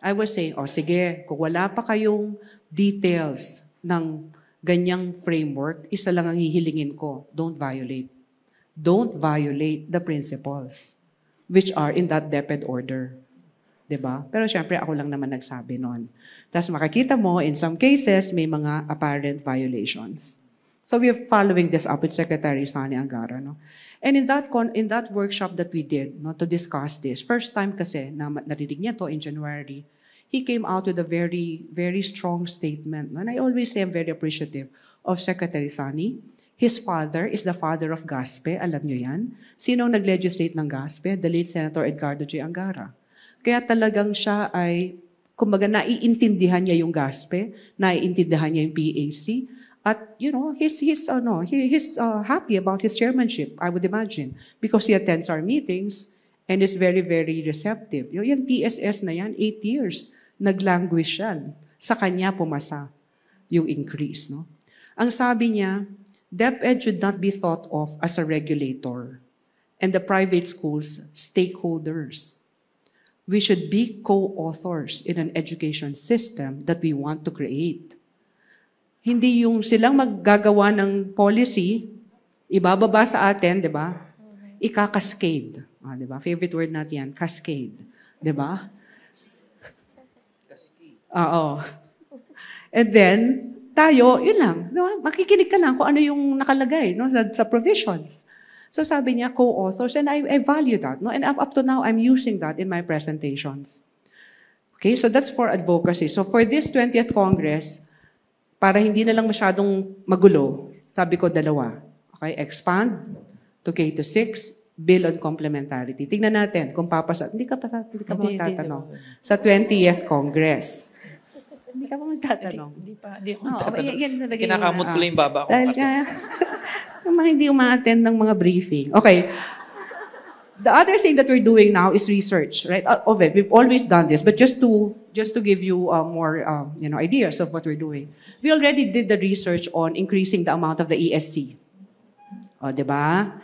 I was saying, sige, kung wala pa kayong details ng ganyang framework, isa lang ang hihilingin ko, don't violate. Don't violate the principles which are in that DepEd order. Diba? Pero syempre, ako lang naman nagsabi nun. Tapos makikita mo, in some cases, may mga apparent violations. So we are following this up with Secretary Sani Angara. No? And in that workshop that we did to discuss this, first time kasi na narinig niya to in January, he came out with a very, very strong statement. No? And I always say I'm very appreciative of Secretary Sani. His father is the father of GASPE. Alam niyo yan? Sino nag-legislate ng GASPE? The late Senator Edgardo J. Angara. Kaya talagang siya ay, kumbaga, naiintindihan niya yung GASPE, naiintindihan niya yung PAC, at, he's happy about his chairmanship, I would imagine, because he attends our meetings and is very, very receptive. Yung TSS na yan, 8 years, naglanguish yan. Sa kanya pumasa yung increase. No? Ang sabi niya, DepEd should not be thought of as a regulator and the private schools stakeholders. We should be co-authors in an education system that we want to create. Hindi yung silang maggagawa ng policy, ibababa sa atin, di ba? Ika-cascade. Di ba? Favorite word natin yan, cascade. Di ba? Cascade. Oo. And then, tayo, yun lang. Makikinig ka lang kung ano yung nakalagay sa provisions. So sabi niya, co-authors, and I value that. No? And up to now, I'm using that in my presentations. Okay, so that's for advocacy. So for this 20th Congress, para hindi na lang masyadong magulo, sabi ko dalawa. Okay, expand to K-6, bill on complementarity. Tingnan natin kung papasa. Hindi ka magtatanong. Sa 20th Congress. Hindi ka pa magtatanong. Hindi ako magtatanong. Kinakamot ko lang yung baba ko. Dahil yung mga hindi umaattend ng mga briefing. Okay. The other thing that we're doing now is research, right? Okay, we've always done this, but just to give you more ideas of what we're doing. We already did the research on increasing the amount of the ESC. O, di ba?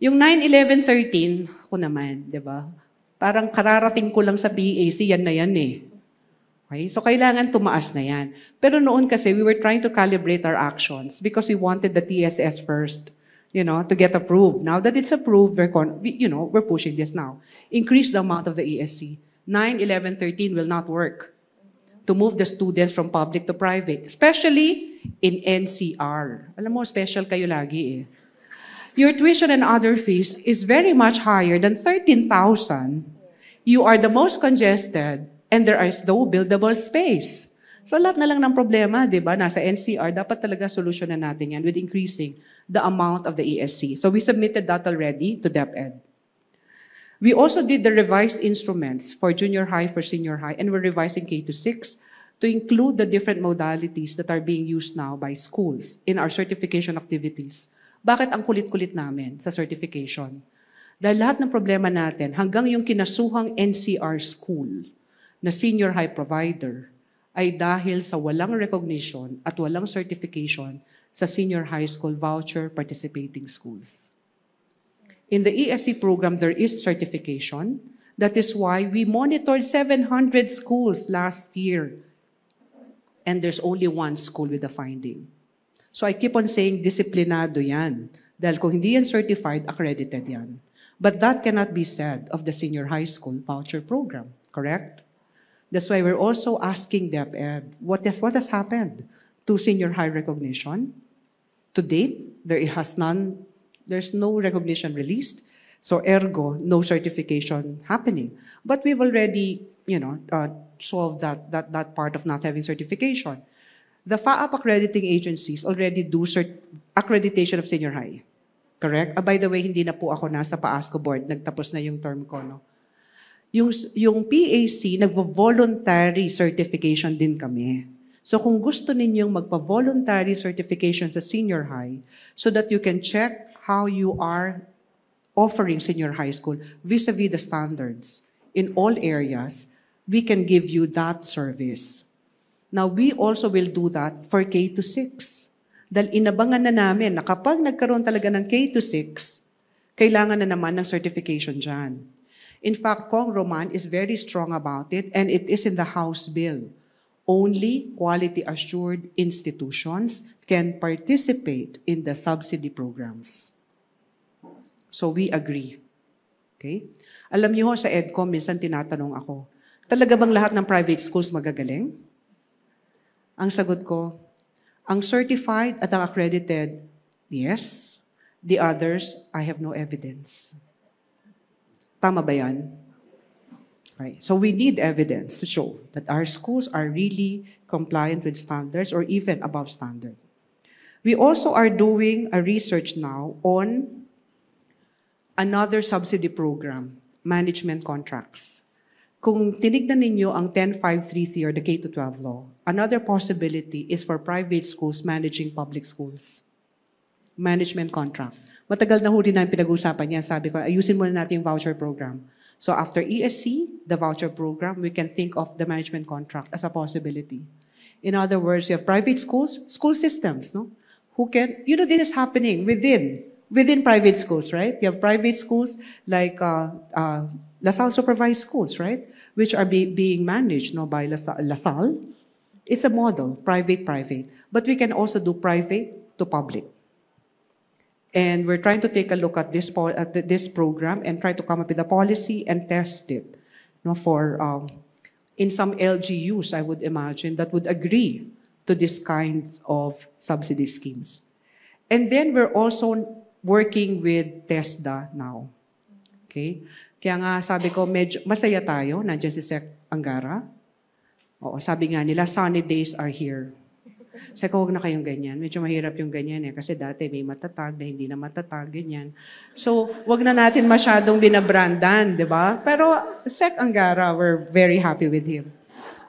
Yung 9-11-13, ako naman, di ba? Parang kararating ko lang sa PAC, yan na yan eh. Okay? So kailangan tumaas na yan. Pero noon kasi, we were trying to calibrate our actions because we wanted the TSS first. to get approved. Now that it's approved, we're pushing this now. Increase the amount of the ESC. 9, 11, 13 will not work to move the students from public to private, especially in NCR. Alam mo, special kayo lagi eh. Your tuition and other fees is very much higher than 13,000. You are the most congested and there is no buildable space. So lahat na lang ng problema, di ba, nasa NCR, dapat talaga solusyonan natin yan with increasing the amount of the ESC. So we submitted that already to DepEd. We also did the revised instruments for junior high, for senior high, and we're revising K to 6 to include the different modalities that are being used now by schools in our certification activities. Bakit ang kulit-kulit namin sa certification? Dahil lahat ng problema natin, hanggang yung kinasuhang NCR school na senior high provider, ay dahil sa walang recognition at walang certification sa senior high school voucher participating schools. In the ESC program, there is certification. That is why we monitored 700 schools last year. And there's only one school with a finding. So I keep on saying, disiplinado yan. Dahil kung hindi yan certified, accredited yan. But that cannot be said of the senior high school voucher program, correct? That's why we're also asking DepEd, what has happened to senior high recognition? To date, there's no recognition released, so ergo, no certification happening. But we've already, solved that part of not having certification. The FAAP accrediting agencies already do accreditation of senior high. Correct? By the way, hindi na po ako nasa PAASCO board. Nagtapos na yung term ko, no? Yung PAC, nagvo-voluntary certification din kami. So kung gusto ninyong magpa-voluntary certification sa senior high so that you can check how you are offering senior high school vis-a-vis the standards in all areas, we can give you that service. Now, we also will do that for K to 6. Dahil inabangan na namin na kapag nagkaroon talaga ng K to 6, kailangan na naman ng certification dyan. In fact, Kong Roman is very strong about it and it is in the House bill. Only quality-assured institutions can participate in the subsidy programs. So we agree. Okay? Alam niyo sa EDCOM, minsan tinatanong ako, talaga bang lahat ng private schools magagaling? Ang sagot ko, ang certified at ang accredited, yes. The others, I have no evidence. Tama ba yan? Right. So we need evidence to show that our schools are really compliant with standards or even above standard. We also are doing a research now on another subsidy program, management contracts. Kung tinignan ninyo ang 10533 or the K-12 law, another possibility is for private schools managing public schools. Management contract. Matagal na huli na pinag-uusapan yan. Sabi ko, ayusin muna natin yung voucher program. So after ESC, the voucher program, we can think of the management contract as a possibility. In other words, you have private schools, school systems, no? Who can, this is happening within private schools, right? You have private schools like LaSalle supervised schools, right? Which are being managed by LaSalle. It's a model, private. But we can also do private to public. And we're trying to take a look at this program and try to come up with a policy and test it for in some LGUs, I would imagine, that would agree to this kinds of subsidy schemes. And then we're also working with TESDA now. Okay? Kaya nga sabi ko, medyo masaya tayo, nandiyan si Sec Angara. Oo, sabi nga nila, sunny days are here. Sabi ko, huwag na kayong ganyan. Medyo mahirap yung ganyan kasi dati may matatag na hindi na matatag, ganyan. So, huwag na natin masyadong binabrandan, di ba? Pero Sec Angara, we're very happy with him.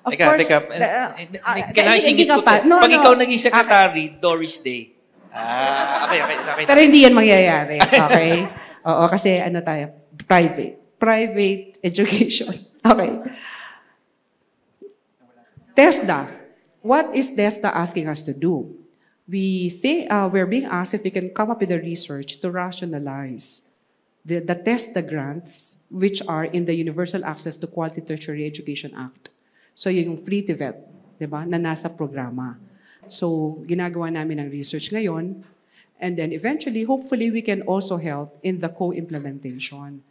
Of course, kailangan isingit ko to. Pag ikaw naging secretary, Doris Day. Okay. Pero hindi yan mangyayari, okay? Oo, kasi tayo, private education. Okay. TESDA. What is TESDA asking us to do? We think we're being asked if we can come up with a research to rationalize the TESDA grants which are in the Universal Access to Quality Tertiary Education Act. So yung free TVET, di ba, na nasa programa. So ginagawa namin ang research ngayon And then eventually, hopefully, we can also help in the co-implementation.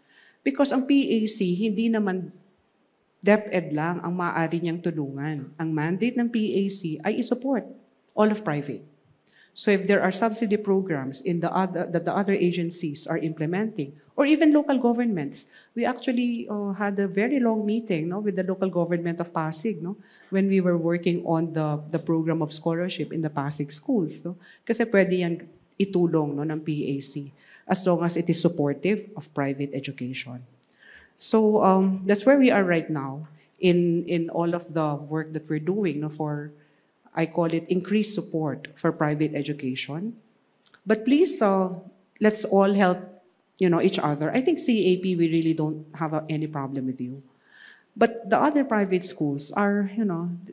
Because ang PAC, hindi naman DepEd lang ang maaari niyang tulungan. Ang mandate ng PAC ay i-support all of private. So if there are subsidy programs in that the other agencies are implementing, or even local governments, we actually had a very long meeting, no, with the local government of Pasig, no, when we were working on the program of scholarship in the Pasig schools, no, kasi pwede yan itulong, no, ng PAC as long as it is supportive of private education. So that's where we are right now in all of the work that we're doing, no, for, I call it, increased support for private education. But please, let's all help, each other. I think CAP, we really don't have any problem with you. But the other private schools are,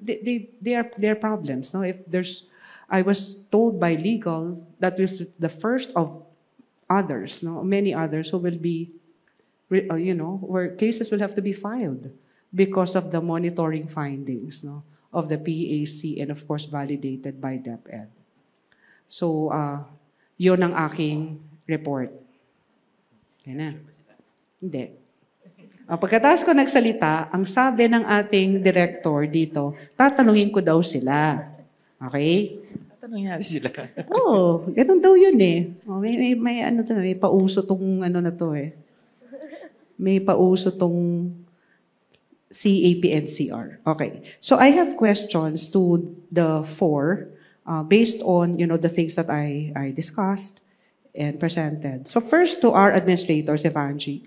they are problems. No? If there's, I was told by legal that was the first of others, no, many others who will be, where cases will have to be filed because of the monitoring findings, no, of the PAC and of course validated by DepEd. So, yun ang aking report. Okay na? Hindi. Pagkatapos ko nagsalita, ang sabi ng ating director dito, tatanungin ko daw sila. Okay? Tatanungin natin sila. Oo, ganun daw yun eh. May pauso tong na to eh. May pauso tong CAP and CR. Okay. So I have questions to the four based on, the things that I discussed and presented. So first to our administrators, Evangie.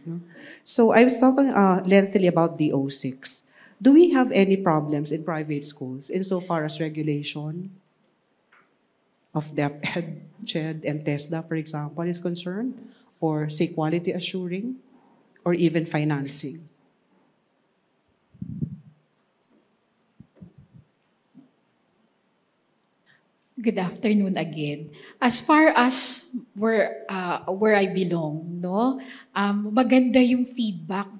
So I was talking lengthily about the O6. Do we have any problems in private schools insofar as regulation of DepEd, CHED, and TESDA, for example, is concerned? Or say quality assuring? Or even financing? Good afternoon again. As far as where I belong, no, maganda yung feedback,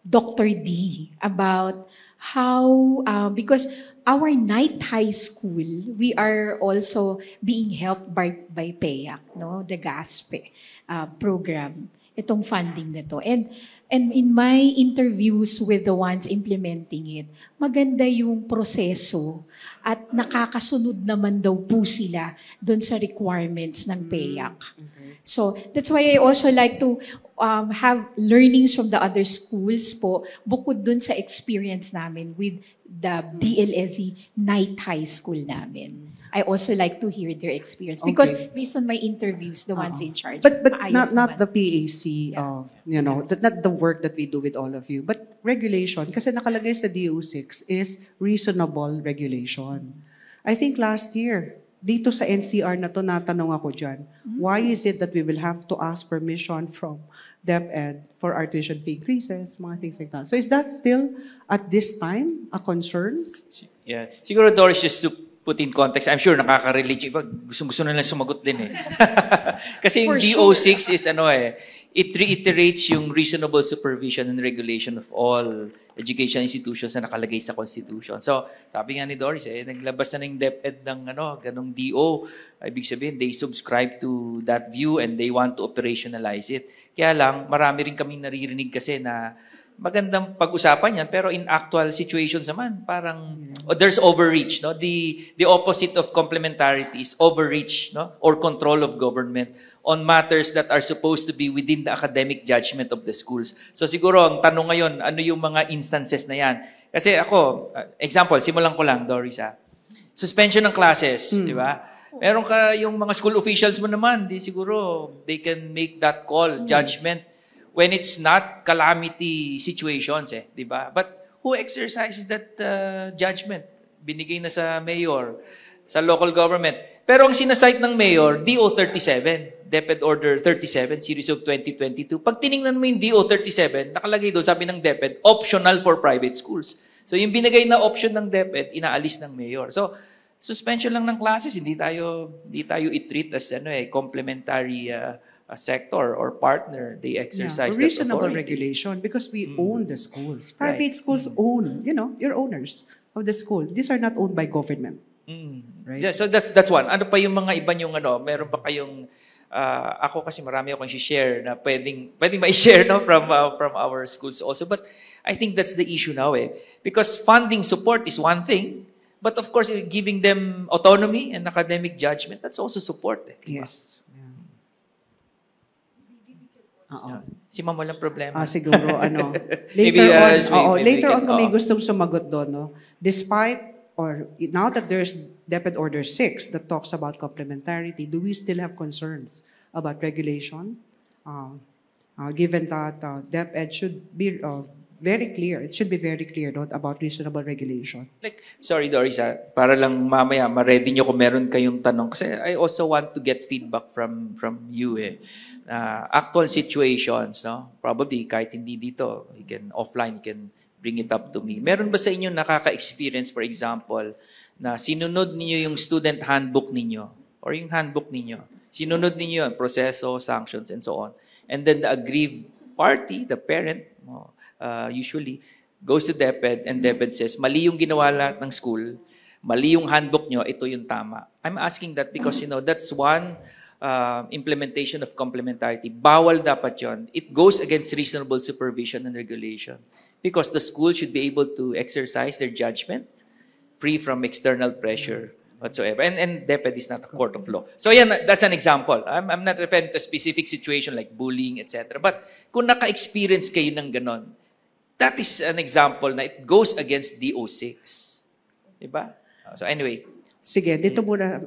Dr. D, about how because our night high school, we are also being helped by PEAC, no, the GASPE program, itong funding na to. And in my interviews with the ones implementing it, maganda yung proseso at nakakasunod naman daw po sila doon sa requirements ng PEAC. Okay. So that's why I also like to have learnings from the other schools po, bukod doon sa experience namin with the DLSE Night High School namin. I also like to hear their experience because based on my interviews, the ones in charge. But maayos not naman. the PAC, not the work that we do with all of you, but regulation. Kasi nakalagay sa DO6 is reasonable regulation. I think last year, dito sa NCR na to, natanong ako dyan, why is it that we will have to ask permission from DepEd for our tuition fee increases, mga things like that. So is that still, at this time, a concern? Yeah. Siguro, Doris, just to put in context, I'm sure nakaka-relate yung iba. Gusto na lang sumagot din eh. Kasi yung DO6 is it reiterates yung reasonable supervision and regulation of all education institutions na nakalagay sa Constitution. So, sabi nga ni Doris, naglabas na ng DepEd ng ganong DO. Ibig sabihin, they subscribe to that view and they want to operationalize it. Kaya lang, marami rin kaming naririnig kasi na magandang pag-usapan yan, pero in actual situations naman, parang there's overreach. No? The opposite of complementarity is overreach, no? Or control of government on matters that are supposed to be within the academic judgment of the schools. So siguro, ang tanong ngayon, ano yung mga instances na yan? Kasi ako, example, simulan ko lang, Doris. Suspension ng classes, di ba? Meron ka yung mga school officials mo naman, di siguro they can make that call, judgment, when it's not calamity situations, di ba? But who exercises that judgment? Binigay na sa mayor, sa local government. Pero ang sinasite ng mayor, DO 37, DepEd Order 37, Series of 2022. Pag tiningnan mo yung DO 37, nakalagay doon, sabi ng DepEd, optional for private schools. So yung binigay na option ng DepEd, inaalis ng mayor. So suspension lang ng classes, hindi tayo i-treat as complementary sector or partner. They exercise that reasonable authority. regulation because we own the schools. Private schools own, you're owners of the school. These are not owned by government. right? Yeah, so that's one. Ano pa yung mga iba yung meron pa kayong ako kasi marami akong i-share na pwedeng ma-share from our schools also, but I think that's the issue now because funding support is one thing, but of course giving them autonomy and academic judgment, that's also support Yes. Oo. Si Ma'am walang problema. Siguro, Maybe, later on, kung may oo. gustong sumagot doon, no? Despite, or now that there's DepEd Order 6 that talks about complementarity, do we still have concerns about regulation? Given that DepEd should be very clear, it should be very clear about reasonable regulation. Like, sorry Doris, para lang mamaya ma-ready nyo kung meron kayong tanong. Kasi I also want to get feedback from you actual situations, no? Probably kahit hindi dito, you can bring it up to me. Meron ba sa inyo nakaka-experience, for example, na sinunod ninyo yung student handbook ninyo or yung handbook ninyo? Sinunod ninyo ang proseso, sanctions, and so on. And then the aggrieved party, the parent, usually, goes to DepEd and DepEd says, mali yung ginawa lahat ng school, mali yung handbook nyo, ito yung tama. I'm asking that because, that's one implementation of complementarity. Bawal dapat yon. It goes against reasonable supervision and regulation because the school should be able to exercise their judgment free from external pressure whatsoever. And DepEd is not a court of law. So that's an example. I'm not referring to a specific situation like bullying, etc. But kung naka-experience kayo ng ganon, that is an example na it goes against DO6. Diba? So anyway. Sige, dito muna,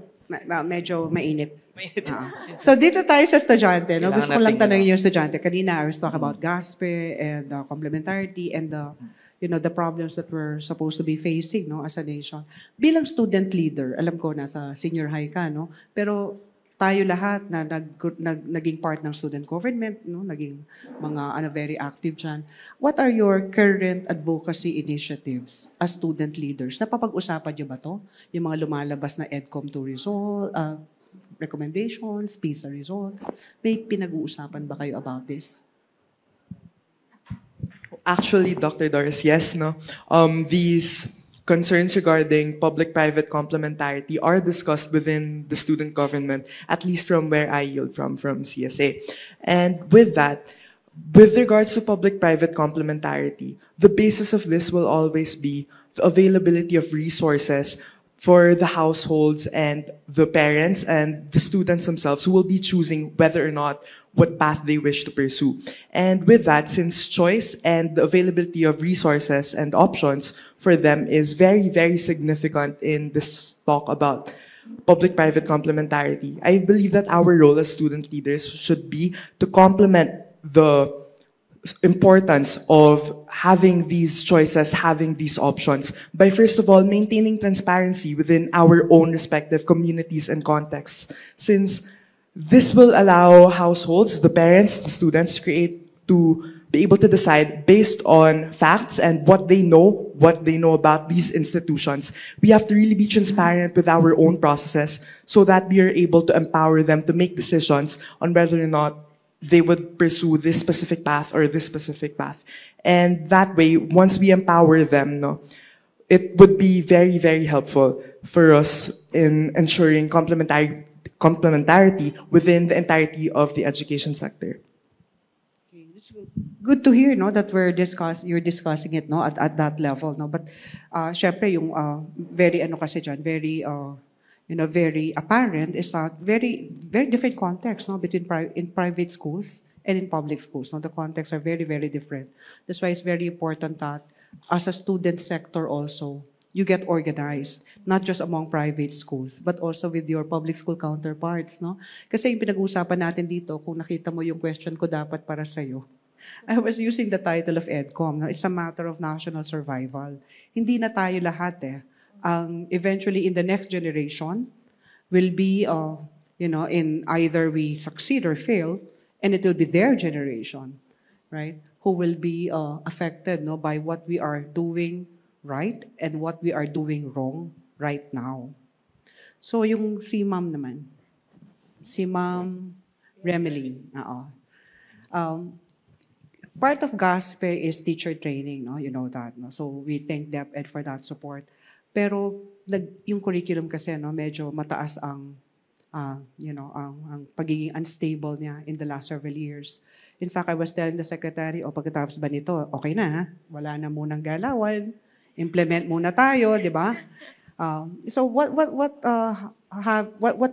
medyo mainit. So dito tayo sa estudyante. No? Gusto ko lang tanongin yung estudyante. Kanina, I was talking about GASPE and complementarity and the problems that we're supposed to be facing as a nation. Bilang student leader, alam ko nasa senior high ka, no? Pero tayo lahat na naging part ng student government, no? Naging mga very active dyan. What are your current advocacy initiatives as student leaders? Napapag-usapan niyo ba to? Yung mga lumalabas na EDCOM 2 result, recommendations, PISA results. May pinag-uusapan ba kayo about this? Actually, Dr. Doris, yes, no. These concerns regarding public-private complementarity are discussed within the student government, at least from where I yield from CSA. And with that, with regards to public-private complementarity, the basis of this will always be the availability of resources for the households and the parents and the students themselves who will be choosing whether or not what path they wish to pursue. And with that, since choice and the availability of resources and options for them is very, very significant in this talk about public-private complementarity, I believe that our role as student leaders should be to complement the importance of having these choices, having these options, by first of all maintaining transparency within our own respective communities and contexts, since this will allow households, the parents, the students to be able to decide based on facts and what they know about these institutions. We have to really be transparent with our own processes so that we are able to empower them to make decisions on whether or not they would pursue this specific path or this specific path. And that way, once we empower them, it would be very, very helpful for us in ensuring complementarity within the entirety of the education sector. Good to hear, that you're discussing it, at that level, But syempre yung very kasi dyan, very apparent is that very, very different context, between in private schools and in public schools. The contexts are very, very different. That's why it's very important that as a student sector also, you get organized, not just among private schools, but also with your public school counterparts, Kasi yung pinag-uusapan natin dito, kung nakita mo yung question ko dapat para sa'yo, I was using the title of EDCOM. It's a matter of national survival. Hindi na tayo lahat eventually in the next generation will be, in either we succeed or fail, and it will be their generation, right, who will be affected by what we are doing right and what we are doing wrong right now. So yung si Ma'am naman, si Ma'am Remeline, part of GASPE is teacher training, you know that. So we thank DepEd for that support. Pero yung curriculum kasi, no, medyo mataas ang, ang pagiging unstable niya in the last several years. In fact, I was telling the secretary, pagkatapos ba nito, okay na, ha? Wala na munang galawan, implement muna tayo, di ba? So what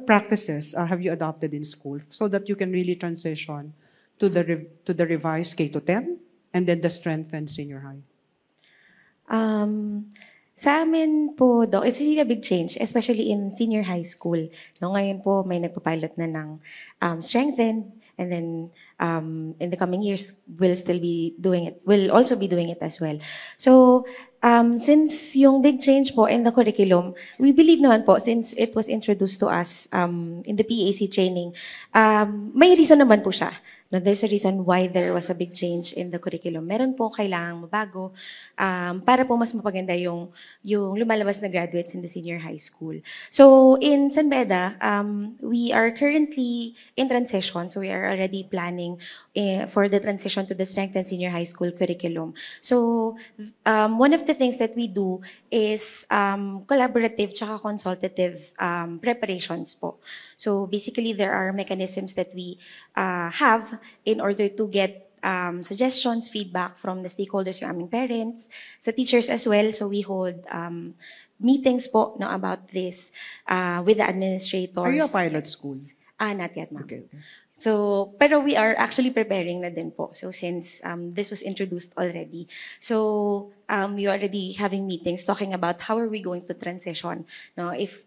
practices have you adopted in school so that you can really transition to the revised K to 10 and then the strengthened senior high? Sa amin po, Doc, it's really a big change, especially in senior high school. No, ngayon po, may nagpa-pilot na ng strengthened, and then in the coming years, we'll also be doing it as well. So, since yung big change po in the curriculum, we believe naman po, since it was introduced to us in the PAC training, may reason naman po siya. No, there's a reason why there was a big change in the curriculum. Meron po kailangang mabago para po mas mapaganda yung lumalabas na graduates in the senior high school. So in San Beda, we are currently in transition. So we are already planning for the transition to the strengthened senior high school curriculum. So one of the things that we do is collaborative tsaka consultative preparations po. So basically, there are mechanisms that we have in order to get suggestions, feedback from the stakeholders, yung aming parents, sa teachers as well. So we hold meetings po about this with the administrators. Are you a pilot school? Not yet, ma'am. Okay. So, pero we are actually preparing na din po. So since this was introduced already, so we are already having meetings talking about how are we going to transition. No, if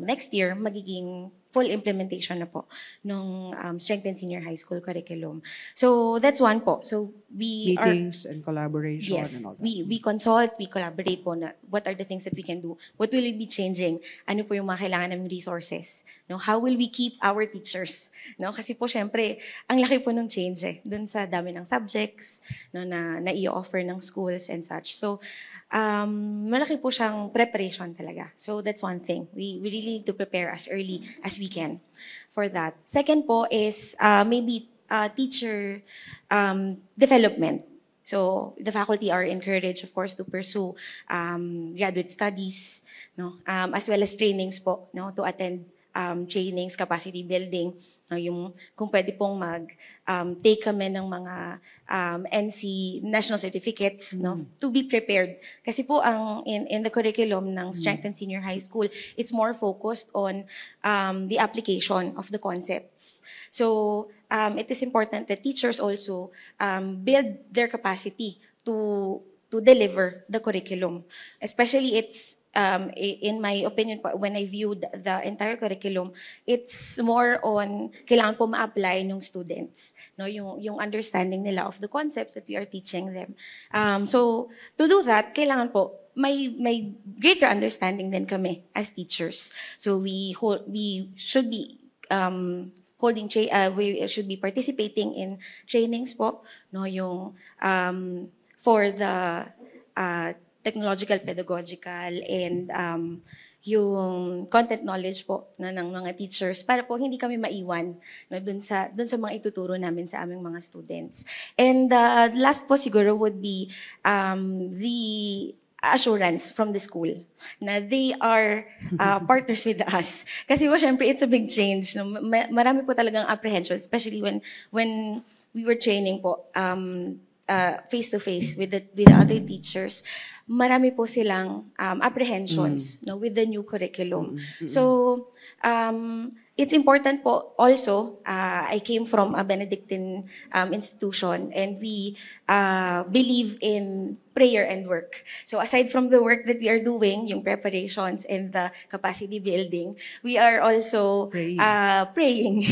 next year magiging full implementation na po ng strengthened senior high school curriculum. So that's one po. So we meetings and collaboration and all that. We consult, we collaborate po na what are the things that we can do, what will we be changing, ano po yung mga kailangan naming resources, no, how will we keep our teachers, no, kasi po syempre ang laki po ng change dun sa dami ng subjects, no, na i-offer ng schools and such. So malaki po siyang preparation talaga. So that's one thing. We really need to prepare as early as we can for that. Second po is maybe teacher development. So the faculty are encouraged, of course, to pursue graduate studies, no, as well as trainings po, no, to attend trainings, capacity building, no, yung kung pwede pong take kami ng mga NC national certificates, no, to be prepared. Kasi po in the curriculum ng Strengthened Senior High School, it's more focused on the application of the concepts. So it is important that teachers also build their capacity to deliver the curriculum. Especially it's in my opinion, when I viewed the entire curriculum, it's more on kailangan po ma-apply ng students, no, yung understanding nila of the concepts that we are teaching them. So to do that, kailangan po may greater understanding din kami as teachers. So we should be we should be participating in trainings po, no, yung for the technological, pedagogical, and yung content knowledge po ng mga teachers para po hindi kami maiwan, no, dun sa mga ituturo namin sa aming mga students. And last po siguro would be the assurance from the school na they are partners with us. Kasi po, syempre, it's a big change. No? Marami po talagang apprehension, especially when we were training po face-to-face with the other teachers. Marami po silang apprehensions, no, with the new curriculum. So, it's important po also, I came from a Benedictine institution, and we believe in prayer and work. So aside from the work that we are doing, yung preparations and the capacity building, we are also praying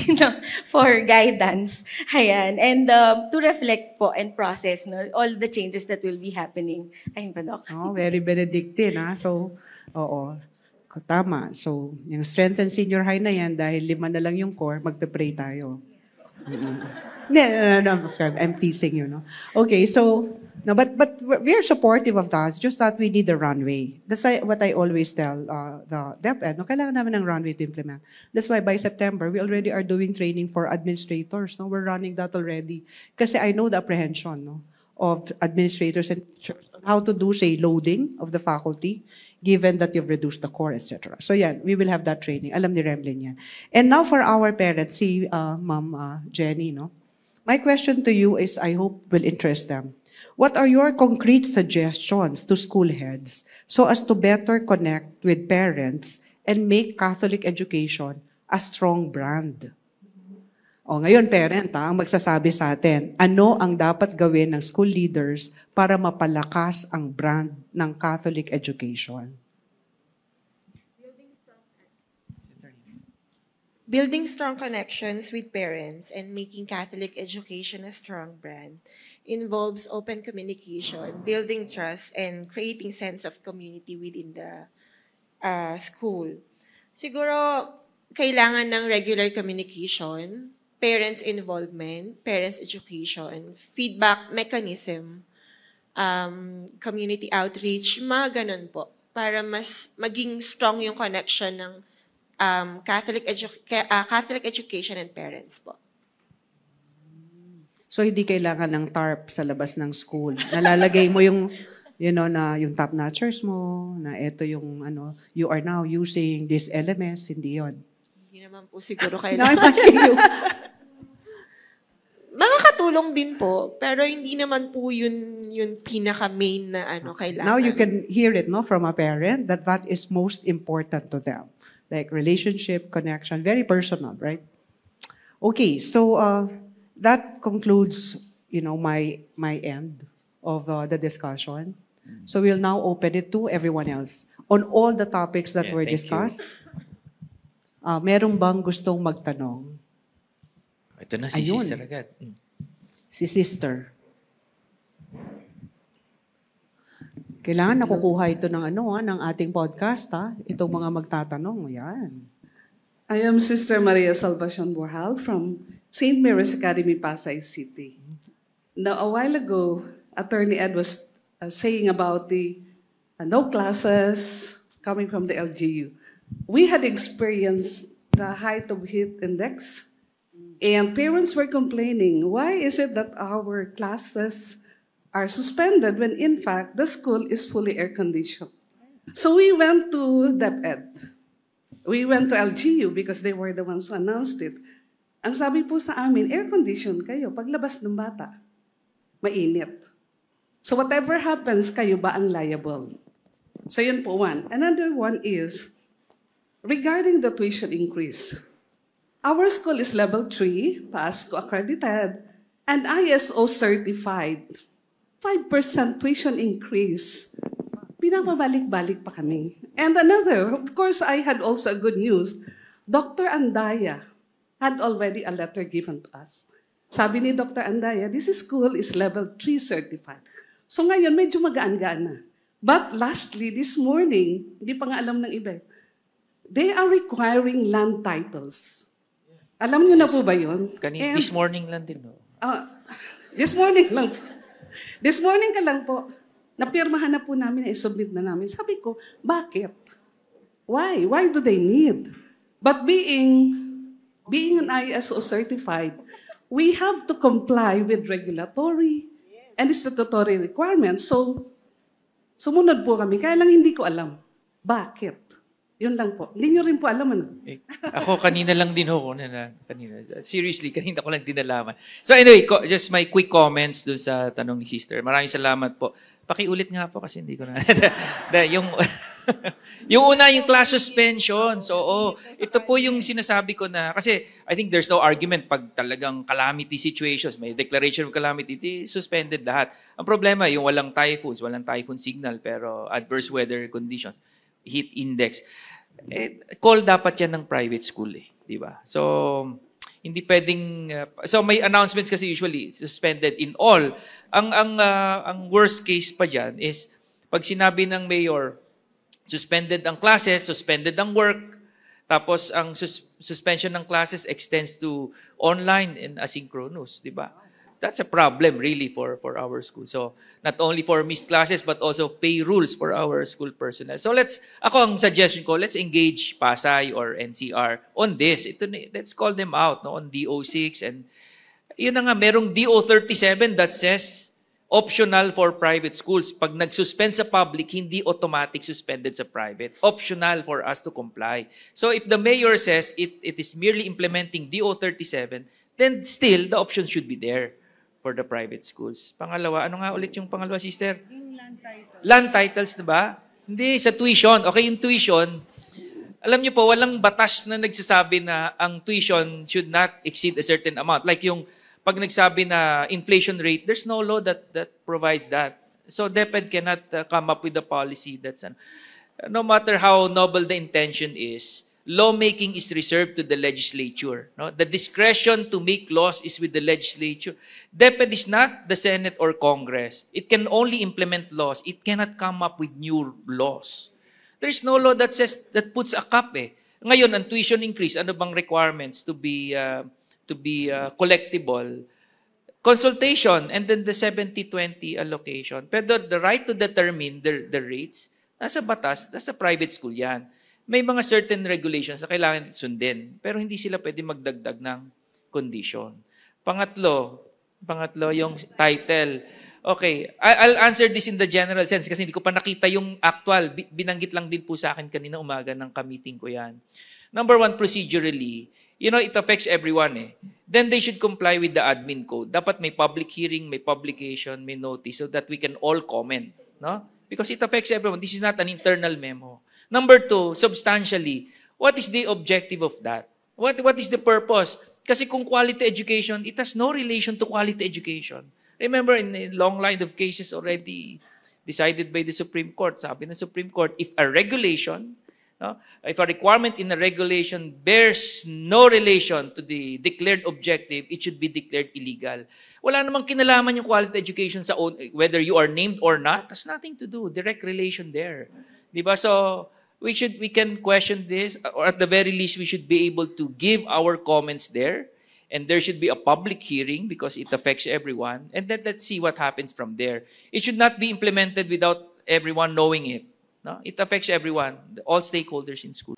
for guidance. Ayan. And to reflect po and process, no, all the changes that will be happening. Ayun pa, Doc. Oh, very Benedictine, ha? So, oo. Tama. So, yung strengthened senior high na yan, dahil 5 na lang yung core, magpe-pray tayo. No, I'm teasing you, no? Okay, so, no, but we are supportive of that. It's just that we need the runway. That's what I always tell the DepEd. No, kailangan namin ng runway to implement. That's why by September, we already are doing training for administrators. No? We're running that already. Kasi I know the apprehension, no, of administrators and teachers on how to do, say, loading of the faculty, given that you've reduced the core, etc. So yeah, we will have that training. Alam ni Remlin yan. And now for our parents, si Ma'am Jenny, no? My question to you is, I hope will interest them. What are your concrete suggestions to school heads so as to better connect with parents and make Catholic education a strong brand? O ngayon, parent, ang magsasabi sa atin, ano ang dapat gawin ng school leaders para mapalakas ang brand ng Catholic education? Building strong connections with parents and making Catholic education a strong brand involves open communication, building trust, and creating sense of community within the school. Siguro, kailangan ng regular communication, parents' involvement, parents' education, feedback mechanism, community outreach, mga ganun po, para mas maging strong yung connection ng Catholic education and parents po. So hindi kailangan ng tarp sa labas ng school. Nalalagay mo yung na yung top notchers mo, na ito yung you are now using this LMS, hindi yon. Hindi naman po siguro No, kailangan. I'm asking you. Makakatulong din po, pero hindi naman po yun pinaka-main na kailangan. Now you can hear it from a parent that is most important to them. Like relationship, connection, very personal, right? Okay, so that concludes, my end of the discussion. So we'll now open it to everyone else on all the topics that were thank you. discussed. Merong bang gustong magtanong? Ito na si Ayun. Sister agad. Si Sister. Kailangan nakukuha ito ng ng ating podcast, ha? Itong mga magtatanong, yan. I am Sister Maria Salvacion Borjal from St. Mary's Academy, Pasay City. Now, a while ago, Attorney Ed was saying about the no classes coming from the LGU. We had experienced the height of heat index, and parents were complaining, why is it that our classes are suspended when in fact the school is fully air-conditioned? So we went to DepEd. We went to LGU because they were the ones who announced it. Ang sabi po sa amin, air-conditioned kayo. Paglabas ng bata, mainit. So whatever happens, kayo ba ang liable? So yun po one. Another one is, regarding the tuition increase, our school is level 3, PASCO accredited, and ISO certified. 5% tuition increase. Pinapabalik-balik pa kami. And another, of course, I had also good news. Dr. Andaya had already a letter given to us. Sabi ni Dr. Andaya, this school is level 3 certified. So ngayon, medyo magaan-gaan na. But lastly, this morning, hindi pa nga alam ng iba, they are requiring land titles. Alam niyo na po ba yun? This morning lang din. No? This morning lang. This morning ka lang po, napirmahan na po namin, i-submit na namin. Sabi ko, bakit? Why? Why do they need? But being an ISO certified, we have to comply with regulatory and statutory requirements. So, sumunod po kami. Kaya lang hindi ko alam. Bakit? Yun lang po. Hindi nyo rin po alam. Ako kanina lang din ako. Kanina. Seriously, kanina ko lang din nalaman. So anyway, just my quick comments dun sa tanong ni Sister. Maraming salamat po. Pakiulit nga po kasi hindi ko na. yung una, yung class suspension. So, ito po yung sinasabi ko na, kasi I think there's no argument pag talagang calamity situations, may declaration of calamity, suspended lahat. Ang problema, yung walang typhoon signal, pero adverse weather conditions, heat index. Call dapat yan ng private school di ba? So, hindi pwedeng, so may announcements kasi usually suspended in all. Ang worst case pa dyan is, pag sinabi ng mayor, suspended ang classes, suspended ang work, tapos ang suspension ng classes extends to online and asynchronous, di ba? That's a problem really for our school. So not only for missed classes but also pay rules for our school personnel. So ako ang suggestion ko, let's engage Pasay or NCR on this. Let's call them out on DO6 and yun na nga, merong DO37 that says Optional for private schools. Pag nag-suspend sa public, hindi automatic suspended sa private. Optional for us to comply. So if the mayor says it is merely implementing DO 37, then still the option should be there for the private schools. Pangalawa, ano nga ulit yung pangalawa, sister? Yung land titles. Land titles, diba? Hindi, sa tuition. Okay, yung tuition, alam niyo po, walang batas na nagsasabi na ang tuition should not exceed a certain amount. Like yung pag nagsabi na inflation rate, there's no law that provides that. So DepEd cannot come up with a policy that's no matter how noble the intention is, lawmaking is reserved to the legislature. No? The discretion to make laws is with the legislature. DepEd is not the Senate or Congress. It can only implement laws. It cannot come up with new laws. There is no law that says that puts a cap eh. Ngayon, ang tuition increase, ano bang requirements to be collectible? Consultation and then the 70-20 allocation. Pero the right to determine the rates, nasa batas, nasa private school yan. May mga certain regulations na kailangan sundin, pero hindi sila pwede magdagdag ng condition. Pangatlo yung title. Okay, I'll answer this in the general sense kasi hindi ko pa nakita yung actual. Binanggit lang din po sa akin kanina umaga ng ka-meeting ko yan. Number one, procedurally, it affects everyone eh. Then they should comply with the admin code. Dapat may public hearing, may publication, may notice so that we can all comment. No? Because it affects everyone. This is not an internal memo. Number two, substantially, what is the objective of that? What is the purpose? Kasi kung quality education, it has no relation to quality education. Remember, in a long line of cases already decided by the Supreme Court, sabi ng Supreme Court, if a regulation, if a requirement in a regulation bears no relation to the declared objective, it should be declared illegal. Wala namang kinalaman yung quality education sa own, whether you are named or not, has nothing to do. Direct relation there. Diba? So, we can question this, or at the very least, we should be able to give our comments there, and there should be a public hearing because it affects everyone, and then let's see what happens from there. It should not be implemented without everyone knowing it. No? It affects everyone, all stakeholders in school.